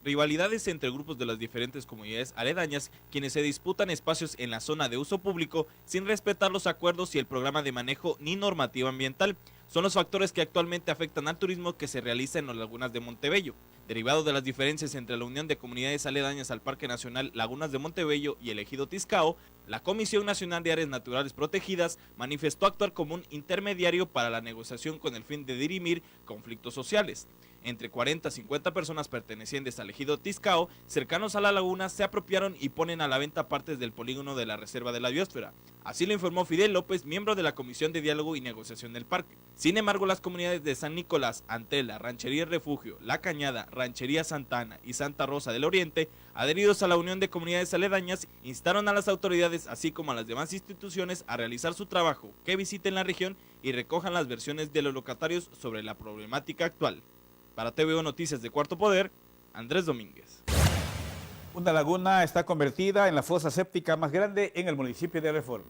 Rivalidades entre grupos de las diferentes comunidades aledañas, quienes se disputan espacios en la zona de uso público sin respetar los acuerdos y el programa de manejo ni normativa ambiental, son los factores que actualmente afectan al turismo que se realiza en las lagunas de Montebello. Derivado de las diferencias entre la Unión de Comunidades Aledañas al Parque Nacional Lagunas de Montebello y el Ejido Tiscao, la Comisión Nacional de Áreas Naturales Protegidas manifestó actuar como un intermediario para la negociación con el fin de dirimir conflictos sociales. Entre 40 a 50 personas pertenecientes al Ejido Tiscao, cercanos a la laguna, se apropiaron y ponen a la venta partes del polígono de la Reserva de la Biosfera. Así lo informó Fidel López, miembro de la Comisión de Diálogo y Negociación del Parque. Sin embargo, las comunidades de San Nicolás, Antela, Ranchería Refugio, La Cañada, Ranchería Santana y Santa Rosa del Oriente, adheridos a la Unión de Comunidades Aledañas, instaron a las autoridades, así como a las demás instituciones, a realizar su trabajo, que visiten la región y recojan las versiones de los locatarios sobre la problemática actual. Para TVO Noticias de Cuarto Poder, Andrés Domínguez. Una laguna está convertida en la fosa séptica más grande en el municipio de Reforma.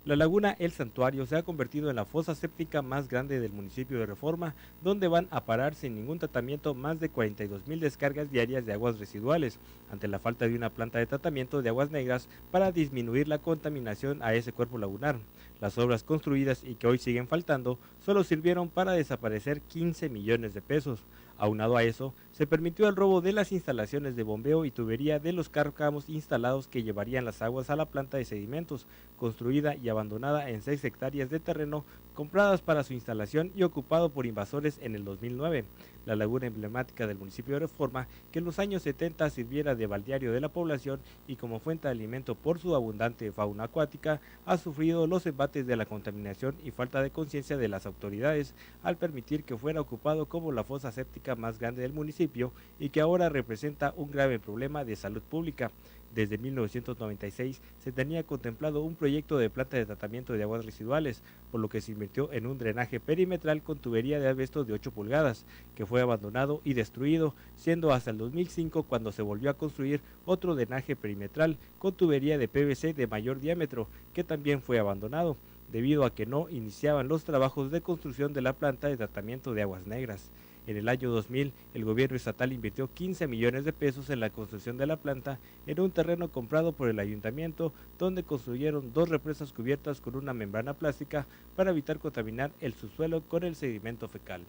La laguna El Santuario se ha convertido en la fosa séptica más grande del municipio de Reforma, donde van a parar sin ningún tratamiento más de 42,000 descargas diarias de aguas residuales, ante la falta de una planta de tratamiento de aguas negras para disminuir la contaminación a ese cuerpo lagunar. Las obras construidas y que hoy siguen faltando solo sirvieron para desaparecer 15 millones de pesos. Aunado a eso, se permitió el robo de las instalaciones de bombeo y tubería de los cárcamos instalados que llevarían las aguas a la planta de sedimentos, construida y abandonada en 6 hectáreas de terreno compradas para su instalación y ocupado por invasores en el 2009. La laguna emblemática del municipio de Reforma, que en los años 70 sirviera de balneario de la población y como fuente de alimento por su abundante fauna acuática, ha sufrido los embates de la contaminación y falta de conciencia de las autoridades al permitir que fuera ocupado como la fosa séptica más grande del municipio y que ahora representa un grave problema de salud pública. Desde 1996 se tenía contemplado un proyecto de planta de tratamiento de aguas residuales, por lo que se invirtió en un drenaje perimetral con tubería de asbesto de 8 pulgadas, que fue abandonado y destruido, siendo hasta el 2005 cuando se volvió a construir otro drenaje perimetral con tubería de PVC de mayor diámetro, que también fue abandonado, debido a que no iniciaban los trabajos de construcción de la planta de tratamiento de aguas negras. En el año 2000, el gobierno estatal invirtió 15 millones de pesos en la construcción de la planta en un terreno comprado por el ayuntamiento, donde construyeron 2 represas cubiertas con una membrana plástica para evitar contaminar el subsuelo con el sedimento fecal.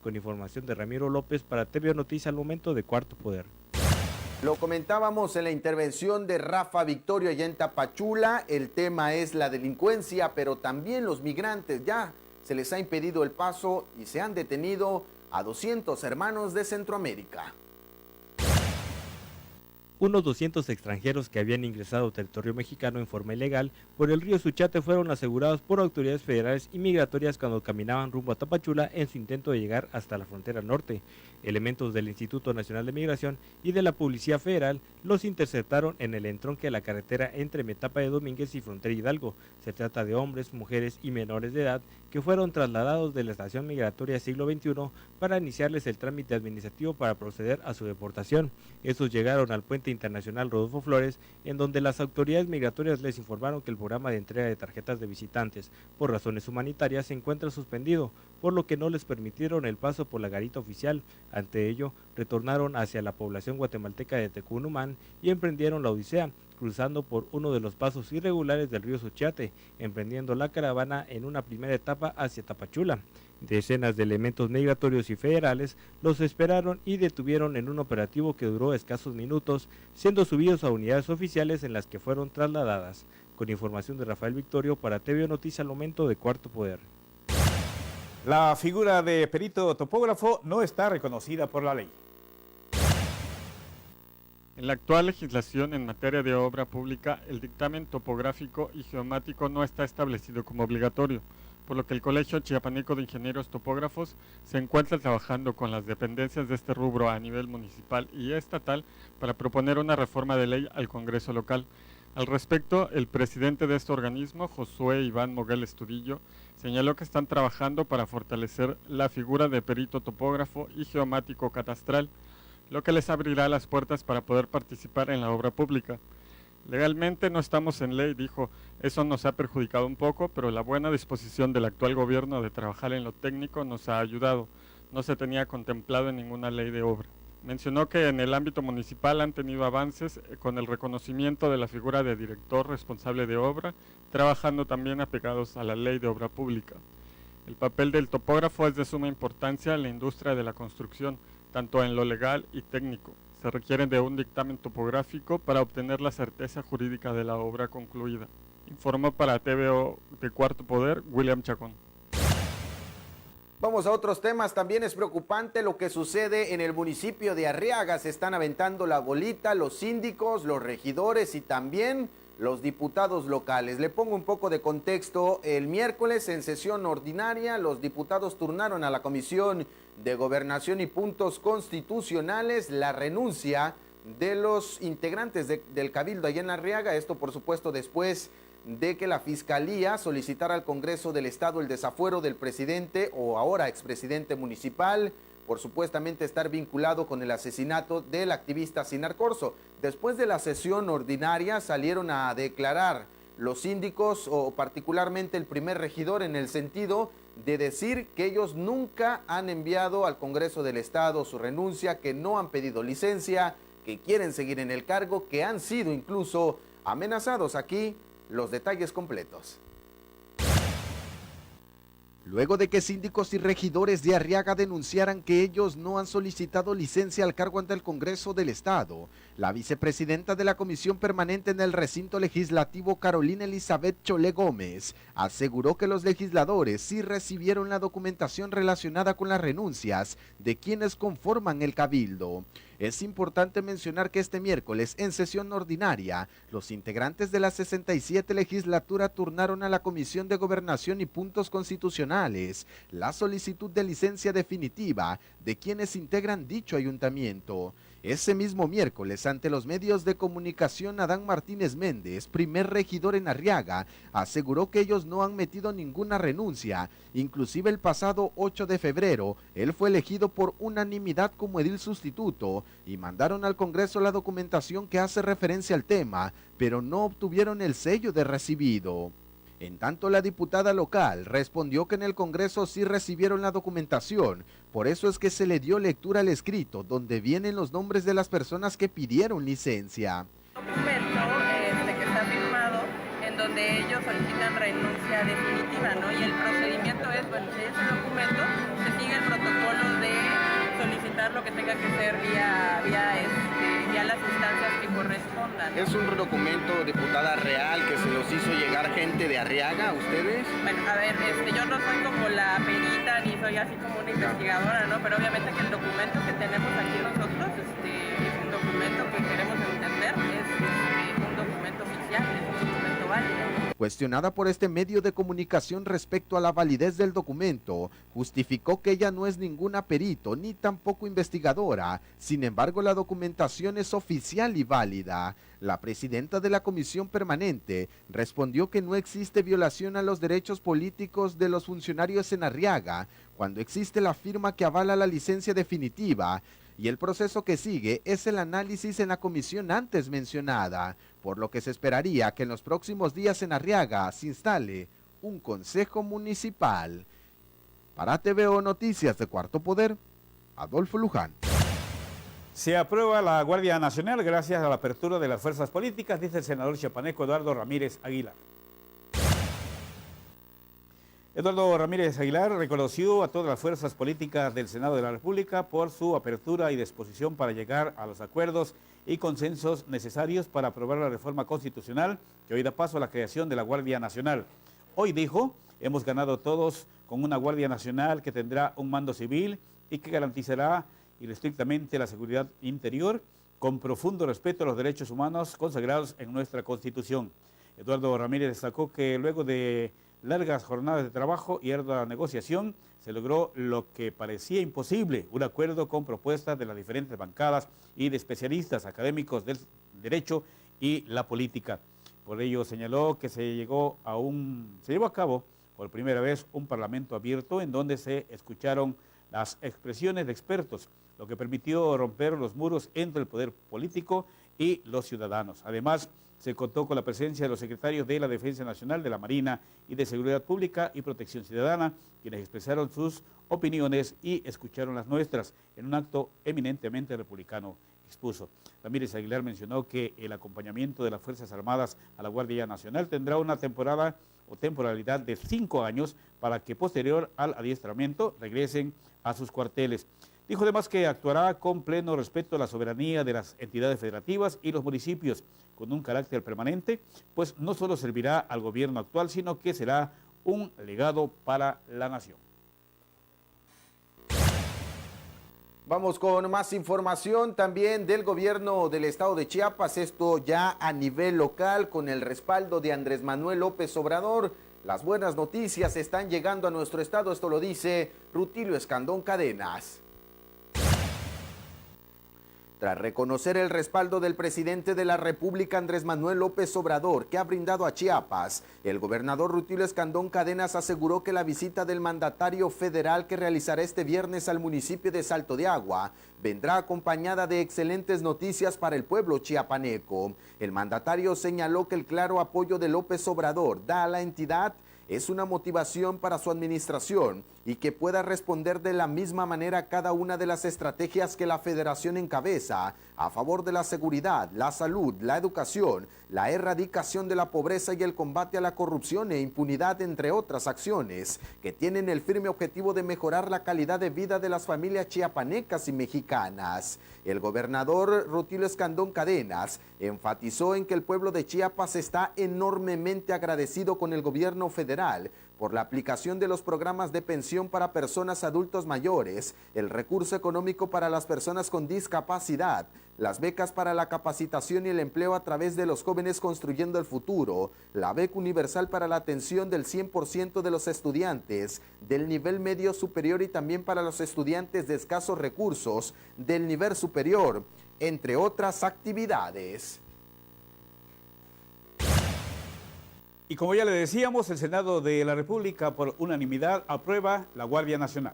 Con información de Ramiro López para TVO Noticias al momento de Cuarto Poder. Lo comentábamos en la intervención de Rafa Victorio allá en Tapachula. El tema es la delincuencia, pero también los migrantes. Ya se les ha impedido el paso y se han detenido a 200 hermanos de Centroamérica. unos 200 extranjeros que habían ingresado a territorio mexicano en forma ilegal por el río Suchiate fueron asegurados por autoridades federales y migratorias cuando caminaban rumbo a Tapachula en su intento de llegar hasta la frontera norte. Elementos del Instituto Nacional de Migración y de la Policía Federal los interceptaron en el entronque de la carretera entre Metapa de Domínguez y Frontera Hidalgo. Se trata de hombres, mujeres y menores de edad que fueron trasladados de la estación migratoria Siglo XXI para iniciarles el trámite administrativo para proceder a su deportación. Estos llegaron al puente internacional Rodolfo Flores, en donde las autoridades migratorias les informaron que el programa de entrega de tarjetas de visitantes por razones humanitarias se encuentra suspendido, por lo que no les permitieron el paso por la garita oficial. Ante ello, retornaron hacia la población guatemalteca de Tecunumán y emprendieron la odisea, cruzando por uno de los pasos irregulares del río Suchiate, emprendiendo la caravana en una primera etapa hacia Tapachula. Decenas de elementos migratorios y federales los esperaron y detuvieron en un operativo que duró escasos minutos, siendo subidos a unidades oficiales en las que fueron trasladadas. Con información de Rafael Victorio para TVO Noticias al momento de Cuarto Poder. La figura de perito topógrafo no está reconocida por la ley. En la actual legislación en materia de obra pública, el dictamen topográfico y geomático no está establecido como obligatorio, por lo que el Colegio Chiapaneco de Ingenieros Topógrafos se encuentra trabajando con las dependencias de este rubro a nivel municipal y estatal para proponer una reforma de ley al Congreso local. Al respecto, el presidente de este organismo, Josué Iván Moguel Estudillo, señaló que están trabajando para fortalecer la figura de perito topógrafo y geomático catastral, lo que les abrirá las puertas para poder participar en la obra pública. Legalmente no estamos en ley, dijo, eso nos ha perjudicado un poco, pero la buena disposición del actual gobierno de trabajar en lo técnico nos ha ayudado. No se tenía contemplado en ninguna ley de obra. Mencionó que en el ámbito municipal han tenido avances con el reconocimiento de la figura de director responsable de obra, trabajando también apegados a la ley de obra pública. El papel del topógrafo es de suma importancia en la industria de la construcción, tanto en lo legal y técnico. Se requiere de un dictamen topográfico para obtener la certeza jurídica de la obra concluida. Informó para TVO de Cuarto Poder, William Chacón. Vamos a otros temas. También es preocupante lo que sucede en el municipio de Arriaga. Se están aventando la bolita los síndicos, los regidores y también los diputados locales. Le pongo un poco de contexto. El miércoles en sesión ordinaria los diputados turnaron a la Comisión de Gobernación y Puntos Constitucionales la renuncia de los integrantes del Cabildo allá en Arriaga. Esto por supuesto después de que la Fiscalía solicitara al Congreso del Estado el desafuero del presidente o ahora expresidente municipal por supuestamente estar vinculado con el asesinato del activista Sinar Corzo. Después de la sesión ordinaria salieron a declarar los síndicos o particularmente el primer regidor en el sentido de decir que ellos nunca han enviado al Congreso del Estado su renuncia, que no han pedido licencia, que quieren seguir en el cargo, que han sido incluso amenazados. Aquí los detalles completos. Luego de que síndicos y regidores de Arriaga denunciaran que ellos no han solicitado licencia al cargo ante el Congreso del Estado, la vicepresidenta de la Comisión Permanente en el Recinto Legislativo, Carolina Elizabeth Cholé Gómez, aseguró que los legisladores sí recibieron la documentación relacionada con las renuncias de quienes conforman el Cabildo. Es importante mencionar que este miércoles, en sesión ordinaria, los integrantes de la 67 legislatura turnaron a la Comisión de Gobernación y Puntos Constitucionales la solicitud de licencia definitiva de quienes integran dicho ayuntamiento. Ese mismo miércoles, ante los medios de comunicación, Adán Martínez Méndez, primer regidor en Arriaga, aseguró que ellos no han metido ninguna renuncia. Inclusive el pasado 8 de febrero, él fue elegido por unanimidad como edil sustituto y mandaron al Congreso la documentación que hace referencia al tema, pero no obtuvieron el sello de recibido. En tanto, la diputada local respondió que en el Congreso sí recibieron la documentación, por eso es que se le dio lectura al escrito, donde vienen los nombres de las personas que pidieron licencia. Documento que está firmado, en donde ellos solicitan renuncia definitiva, ¿no? Y el procedimiento es, bueno, si ese documento se sigue el protocolo de solicitar lo que tenga que ser vía las instancias que correspondan, ¿no? ¿Es un documento, diputada, real que se los hizo llegar gente de Arriaga a ustedes? Bueno, a ver, yo no soy como la perita ni soy así como una investigadora, ¿no? Pero obviamente que el documento que tenemos aquí nosotros es un documento que queremos entender válida. Cuestionada por este medio de comunicación respecto a la validez del documento, justificó que ella no es ninguna perito ni tampoco investigadora. Sin embargo, la documentación es oficial y válida. La presidenta de la Comisión Permanente respondió que no existe violación a los derechos políticos de los funcionarios en Arriaga cuando existe la firma que avala la licencia definitiva, y el proceso que sigue es el análisis en la comisión antes mencionada, por lo que se esperaría que en los próximos días en Arriaga se instale un consejo municipal. Para TVO Noticias de Cuarto Poder, Adolfo Luján. Se aprueba la Guardia Nacional gracias a la apertura de las fuerzas políticas, dice el senador chiapaneco Eduardo Ramírez Aguilar. Eduardo Ramírez Aguilar reconoció a todas las fuerzas políticas del Senado de la República por su apertura y disposición para llegar a los acuerdos y consensos necesarios para aprobar la reforma constitucional que hoy da paso a la creación de la Guardia Nacional. Hoy dijo, hemos ganado todos con una Guardia Nacional que tendrá un mando civil y que garantizará irrestrictamente la seguridad interior con profundo respeto a los derechos humanos consagrados en nuestra Constitución. Eduardo Ramírez destacó que luego de largas jornadas de trabajo y ardua negociación, se logró lo que parecía imposible, un acuerdo con propuestas de las diferentes bancadas y de especialistas académicos del derecho y la política. Por ello señaló que se llevó a cabo por primera vez un parlamento abierto en donde se escucharon las expresiones de expertos, lo que permitió romper los muros entre el poder político y los ciudadanos. Además, se contó con la presencia de los secretarios de la Defensa Nacional, de la Marina y de Seguridad Pública y Protección Ciudadana, quienes expresaron sus opiniones y escucharon las nuestras en un acto eminentemente republicano expuso. Ramírez Aguilar mencionó que el acompañamiento de las Fuerzas Armadas a la Guardia Nacional tendrá una temporalidad de 5 años para que posterior al adiestramiento regresen a sus cuarteles. Dijo además que actuará con pleno respeto a la soberanía de las entidades federativas y los municipios, con un carácter permanente, pues no solo servirá al gobierno actual, sino que será un legado para la nación. Vamos con más información también del gobierno del estado de Chiapas, esto ya a nivel local con el respaldo de Andrés Manuel López Obrador. Las buenas noticias están llegando a nuestro estado, esto lo dice Rutilio Escandón Cadenas. Tras reconocer el respaldo del presidente de la República, Andrés Manuel López Obrador, que ha brindado a Chiapas, el gobernador Rutilio Escandón Cadenas aseguró que la visita del mandatario federal que realizará este viernes al municipio de Salto de Agua vendrá acompañada de excelentes noticias para el pueblo chiapaneco. El mandatario señaló que el claro apoyo de López Obrador da a la entidad es una motivación para su administración y que pueda responder de la misma manera a cada una de las estrategias que la federación encabeza a favor de la seguridad, la salud, la educación, la erradicación de la pobreza y el combate a la corrupción e impunidad, entre otras acciones que tienen el firme objetivo de mejorar la calidad de vida de las familias chiapanecas y mexicanas. El gobernador Rutilio Escandón Cadenas enfatizó en que el pueblo de Chiapas está enormemente agradecido con el gobierno federal por la aplicación de los programas de pensión para personas adultos mayores, el recurso económico para las personas con discapacidad, las becas para la capacitación y el empleo a través de los jóvenes construyendo el futuro, la beca universal para la atención del 100% de los estudiantes del nivel medio superior y también para los estudiantes de escasos recursos del nivel superior, entre otras actividades. Y como ya le decíamos, el Senado de la República por unanimidad aprueba la Guardia Nacional.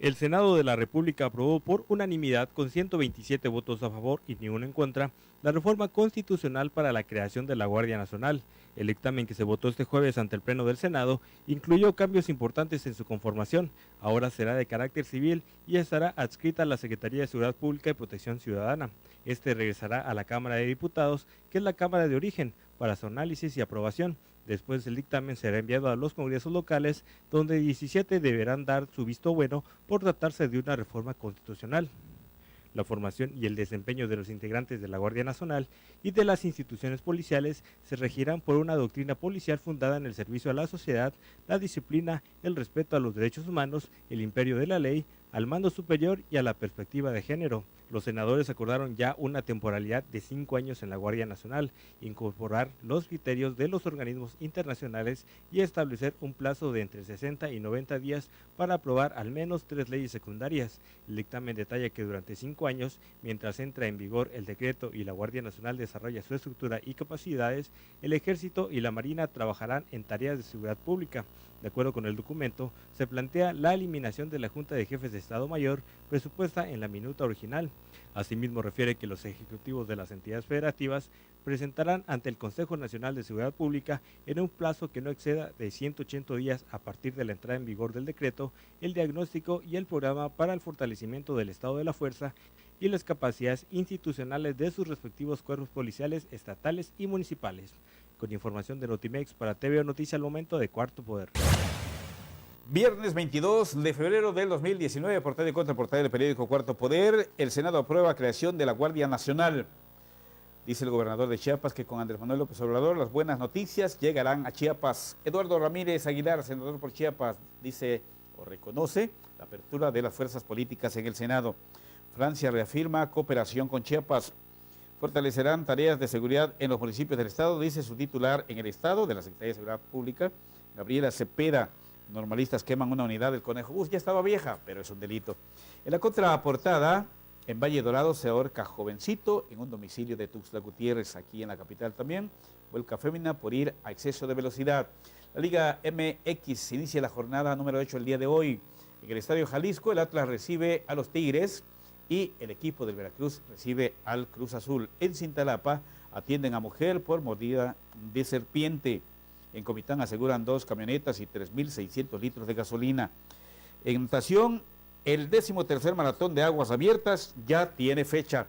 El Senado de la República aprobó por unanimidad con 127 votos a favor y ninguno en contra la reforma constitucional para la creación de la Guardia Nacional. El dictamen que se votó este jueves ante el Pleno del Senado incluyó cambios importantes en su conformación. Ahora será de carácter civil y estará adscrita a la Secretaría de Seguridad Pública y Protección Ciudadana. Este regresará a la Cámara de Diputados, que es la Cámara de origen, para su análisis y aprobación. Después el dictamen será enviado a los congresos locales, donde 17 deberán dar su visto bueno por tratarse de una reforma constitucional. La formación y el desempeño de los integrantes de la Guardia Nacional y de las instituciones policiales se regirán por una doctrina policial fundada en el servicio a la sociedad, la disciplina, el respeto a los derechos humanos, el imperio de la ley, al mando superior y a la perspectiva de género. Los senadores acordaron ya una temporalidad de 5 años en la Guardia Nacional, incorporar los criterios de los organismos internacionales y establecer un plazo de entre 60 y 90 días para aprobar al menos 3 leyes secundarias. El dictamen detalla que durante 5 años, mientras entra en vigor el decreto y la Guardia Nacional desarrolla su estructura y capacidades, el Ejército y la Marina trabajarán en tareas de seguridad pública. De acuerdo con el documento, se plantea la eliminación de la Junta de Jefes de Estado Mayor presupuesta en la minuta original. Asimismo, refiere que los ejecutivos de las entidades federativas presentarán ante el Consejo Nacional de Seguridad Pública en un plazo que no exceda de 180 días a partir de la entrada en vigor del decreto, el diagnóstico y el programa para el fortalecimiento del estado de la fuerza y las capacidades institucionales de sus respectivos cuerpos policiales estatales y municipales. Con información de Notimex para TVO Noticias al momento de Cuarto Poder. Viernes 22 de febrero del 2019, portada y contraportada del periódico Cuarto Poder, el Senado aprueba creación de la Guardia Nacional. Dice el gobernador de Chiapas que con Andrés Manuel López Obrador las buenas noticias llegarán a Chiapas. Eduardo Ramírez Aguilar, senador por Chiapas, dice o reconoce la apertura de las fuerzas políticas en el Senado. Francia reafirma cooperación con Chiapas. Fortalecerán tareas de seguridad en los municipios del estado, dice su titular en el estado de la Secretaría de Seguridad Pública, Gabriela Cepeda. Normalistas queman una unidad del Conejo Bus, ya estaba vieja, pero es un delito. En la contraportada, en Valle Dorado se ahorca jovencito en un domicilio de Tuxtla Gutiérrez, aquí en la capital también. Vuelca fémina por ir a exceso de velocidad. La Liga MX inicia la jornada número 8 el día de hoy. En el Estadio Jalisco, el Atlas recibe a los Tigres y el equipo del Veracruz recibe al Cruz Azul. En Cintalapa atienden a mujer por mordida de serpiente. En Comitán aseguran 2 camionetas y 3.600 litros de gasolina. En natación, el 13º Maratón de Aguas Abiertas ya tiene fecha.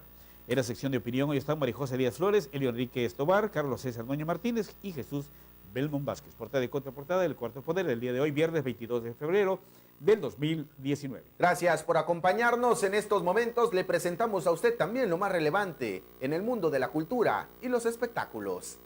En la sección de opinión hoy están Marijosa Díaz Flores, Elio Enrique Estobar, Carlos César Nuño Martínez y Jesús Belmont Vázquez. Portada y contraportada del Cuarto Poder del día de hoy, viernes 22 de febrero del 2019. Gracias por acompañarnos en estos momentos. Le presentamos a usted también lo más relevante en el mundo de la cultura y los espectáculos.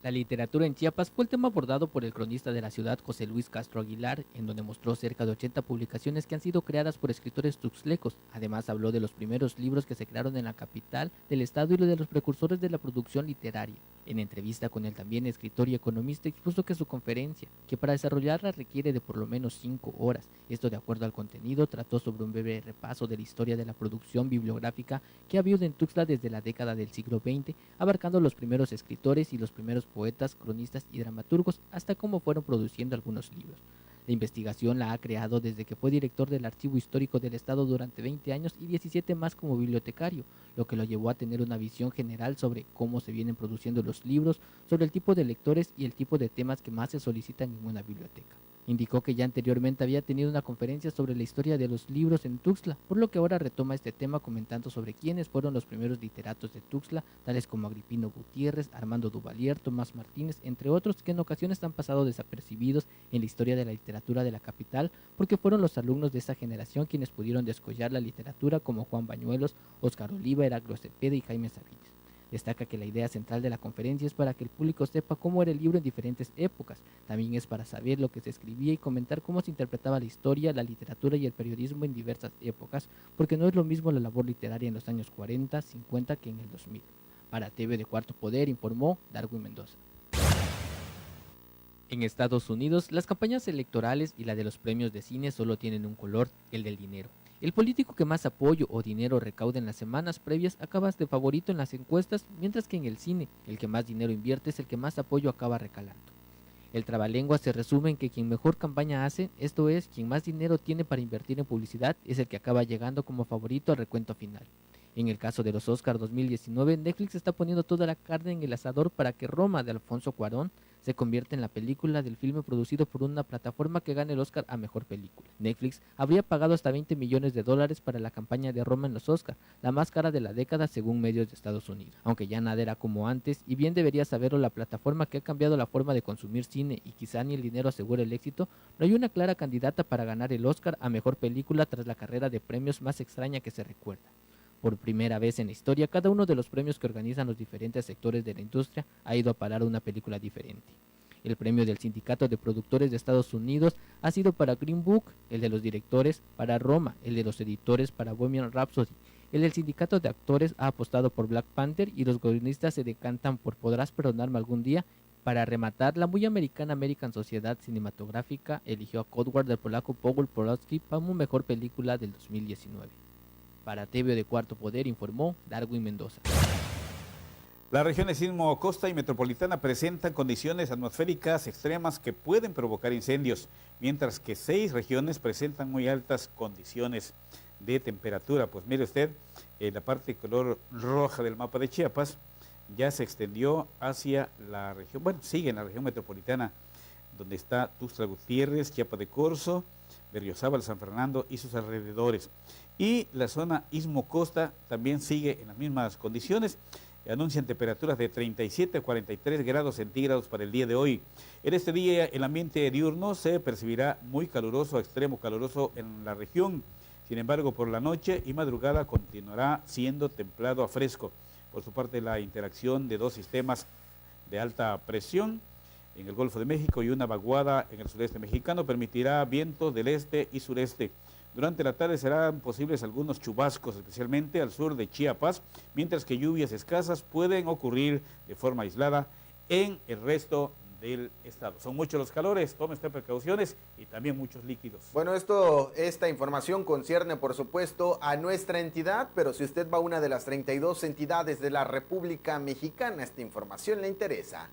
La literatura en Chiapas fue el tema abordado por el cronista de la ciudad, José Luis Castro Aguilar, en donde mostró cerca de 80 publicaciones que han sido creadas por escritores tuxtlecos. Además, habló de los primeros libros que se crearon en la capital del estado y de los precursores de la producción literaria. En entrevista con el también escritor y economista, expuso que su conferencia, que para desarrollarla requiere de por lo menos 5 horas, esto de acuerdo al contenido, trató sobre un breve repaso de la historia de la producción bibliográfica que ha habido en Tuxtla desde la década del siglo XX, abarcando los primeros escritores y los primeros poetas, cronistas y dramaturgos, hasta cómo fueron produciendo algunos libros. La investigación la ha creado desde que fue director del Archivo Histórico del Estado durante 20 años y 17 más como bibliotecario, lo que lo llevó a tener una visión general sobre cómo se vienen produciendo los libros, sobre el tipo de lectores y el tipo de temas que más se solicitan en una biblioteca. Indicó que ya anteriormente había tenido una conferencia sobre la historia de los libros en Tuxtla, por lo que ahora retoma este tema comentando sobre quiénes fueron los primeros literatos de Tuxtla, tales como Agripino Gutiérrez, Armando Duvalier, Tomás Martínez, entre otros que en ocasiones han pasado desapercibidos en la historia de la literatura de la capital, porque fueron los alumnos de esa generación quienes pudieron descollar la literatura como Juan Bañuelos, Óscar Oliva, Heraclio Cepeda y Jaime Sabines. Destaca que la idea central de la conferencia es para que el público sepa cómo era el libro en diferentes épocas. También es para saber lo que se escribía y comentar cómo se interpretaba la historia, la literatura y el periodismo en diversas épocas, porque no es lo mismo la labor literaria en los años 40, 50 que en el 2000. Para TV de Cuarto Poder informó Darwin Mendoza. En Estados Unidos, las campañas electorales y la de los premios de cine solo tienen un color, el del dinero. El político que más apoyo o dinero recauda en las semanas previas acaba de favorito en las encuestas, mientras que en el cine, el que más dinero invierte es el que más apoyo acaba recalando. El trabalenguas se resume en que quien mejor campaña hace, esto es, quien más dinero tiene para invertir en publicidad, es el que acaba llegando como favorito al recuento final. En el caso de los Oscar 2019, Netflix está poniendo toda la carne en el asador para que Roma de Alfonso Cuarón se convierta en la película del filme producido por una plataforma que gane el Oscar a Mejor Película. Netflix habría pagado hasta $20 millones para la campaña de Roma en los Oscar, la más cara de la década según medios de Estados Unidos. Aunque ya nada era como antes, y bien debería saberlo la plataforma que ha cambiado la forma de consumir cine y quizá ni el dinero asegura el éxito, no hay una clara candidata para ganar el Oscar a Mejor Película tras la carrera de premios más extraña que se recuerda. Por primera vez en la historia, cada uno de los premios que organizan los diferentes sectores de la industria ha ido a parar a una película diferente. El premio del Sindicato de Productores de Estados Unidos ha sido para Green Book, el de los directores para Roma, el de los editores para Bohemian Rhapsody. El del Sindicato de Actores ha apostado por Black Panther y los guionistas se decantan por Podrás perdonarme algún día. Para rematar, la muy americana American Sociedad Cinematográfica eligió a Cold War del polaco Paweł Pawlowski como mejor película del 2019. Para TVO de Cuarto Poder informó Darwin Mendoza. Las regiones Istmo, Costa y Metropolitana presentan condiciones atmosféricas extremas que pueden provocar incendios, mientras que 6 regiones presentan muy altas condiciones de temperatura. Pues mire usted, la parte de color roja del mapa de Chiapas ya se extendió hacia la región, bueno, sigue en la región metropolitana, donde está Tuxtla Gutiérrez, Chiapa de Corzo, Berriozábal, San Fernando y sus alrededores. Y la zona Istmo Costa también sigue en las mismas condiciones. Anuncian temperaturas de 37 a 43 grados centígrados para el día de hoy. En este día el ambiente diurno se percibirá muy caluroso, a extremo caluroso en la región. Sin embargo, por la noche y madrugada continuará siendo templado a fresco. Por su parte, la interacción de 2 sistemas de alta presión en el Golfo de México y una vaguada en el sureste mexicano permitirá vientos del este y sureste. Durante la tarde serán posibles algunos chubascos, especialmente al sur de Chiapas, mientras que lluvias escasas pueden ocurrir de forma aislada en el resto del estado. Son muchos los calores, tome usted precauciones y también muchos líquidos. Bueno, esta información concierne, por supuesto, a nuestra entidad, pero si usted va a una de las 32 entidades de la República Mexicana, esta información le interesa.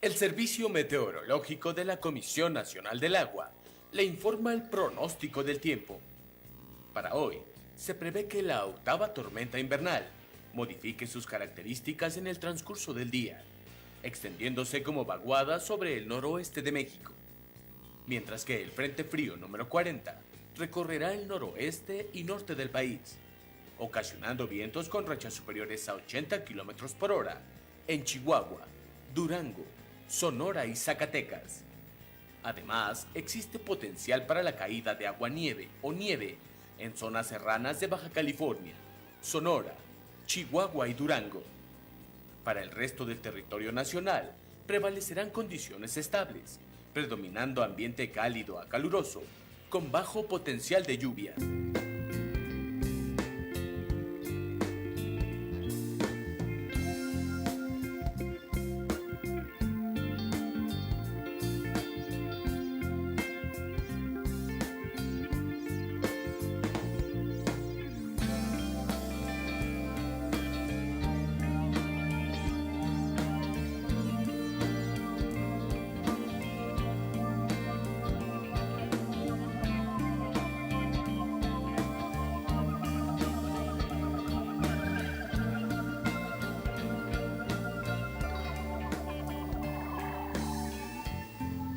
El Servicio Meteorológico de la Comisión Nacional del Agua le informa el pronóstico del tiempo. Para hoy, se prevé que la octava tormenta invernal modifique sus características en el transcurso del día, extendiéndose como vaguada sobre el noroeste de México, mientras que el Frente Frío número 40 recorrerá el noroeste y norte del país, ocasionando vientos con rachas superiores a 80 km por hora en Chihuahua, Durango, Sonora y Zacatecas. Además, existe potencial para la caída de aguanieve o nieve en zonas serranas de Baja California, Sonora, Chihuahua y Durango. Para el resto del territorio nacional, prevalecerán condiciones estables, predominando ambiente cálido a caluroso, con bajo potencial de lluvia.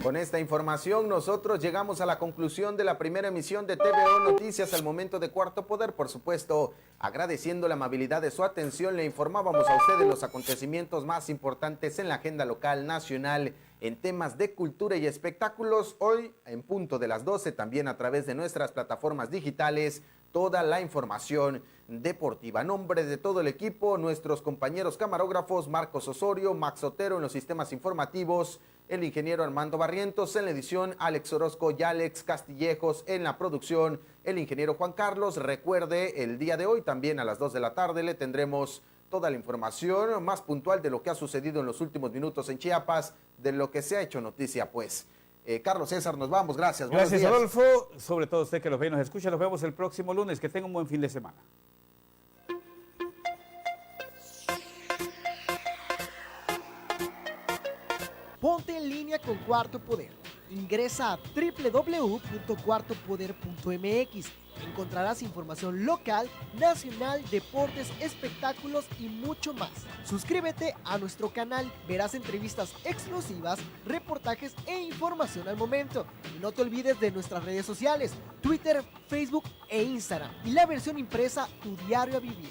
Con esta información nosotros llegamos a la conclusión de la primera emisión de TVO Noticias al momento de Cuarto Poder. Por supuesto, agradeciendo la amabilidad de su atención, le informábamos a ustedes los acontecimientos más importantes en la agenda local, nacional, en temas de cultura y espectáculos. Hoy, en punto de las 12, también a través de nuestras plataformas digitales, toda la información deportiva. A nombre de todo el equipo, nuestros compañeros camarógrafos, Marcos Osorio, Max Otero en los sistemas informativos, el ingeniero Armando Barrientos en la edición, Alex Orozco y Alex Castillejos en la producción, el ingeniero Juan Carlos. Recuerde, el día de hoy también a las 2 de la tarde le tendremos toda la información más puntual de lo que ha sucedido en los últimos minutos en Chiapas, de lo que se ha hecho noticia, pues. Carlos César, nos vamos, gracias. Gracias, Adolfo, sobre todo usted que los ve y nos escucha. Nos vemos el próximo lunes, que tenga un buen fin de semana. Ponte en línea con Cuarto Poder. Ingresa a www.cuartopoder.mx. Encontrarás información local, nacional, deportes, espectáculos y mucho más. Suscríbete a nuestro canal, verás entrevistas exclusivas, reportajes e información al momento. Y no te olvides de nuestras redes sociales, Twitter, Facebook e Instagram. Y la versión impresa, Tu Diario a Vivir.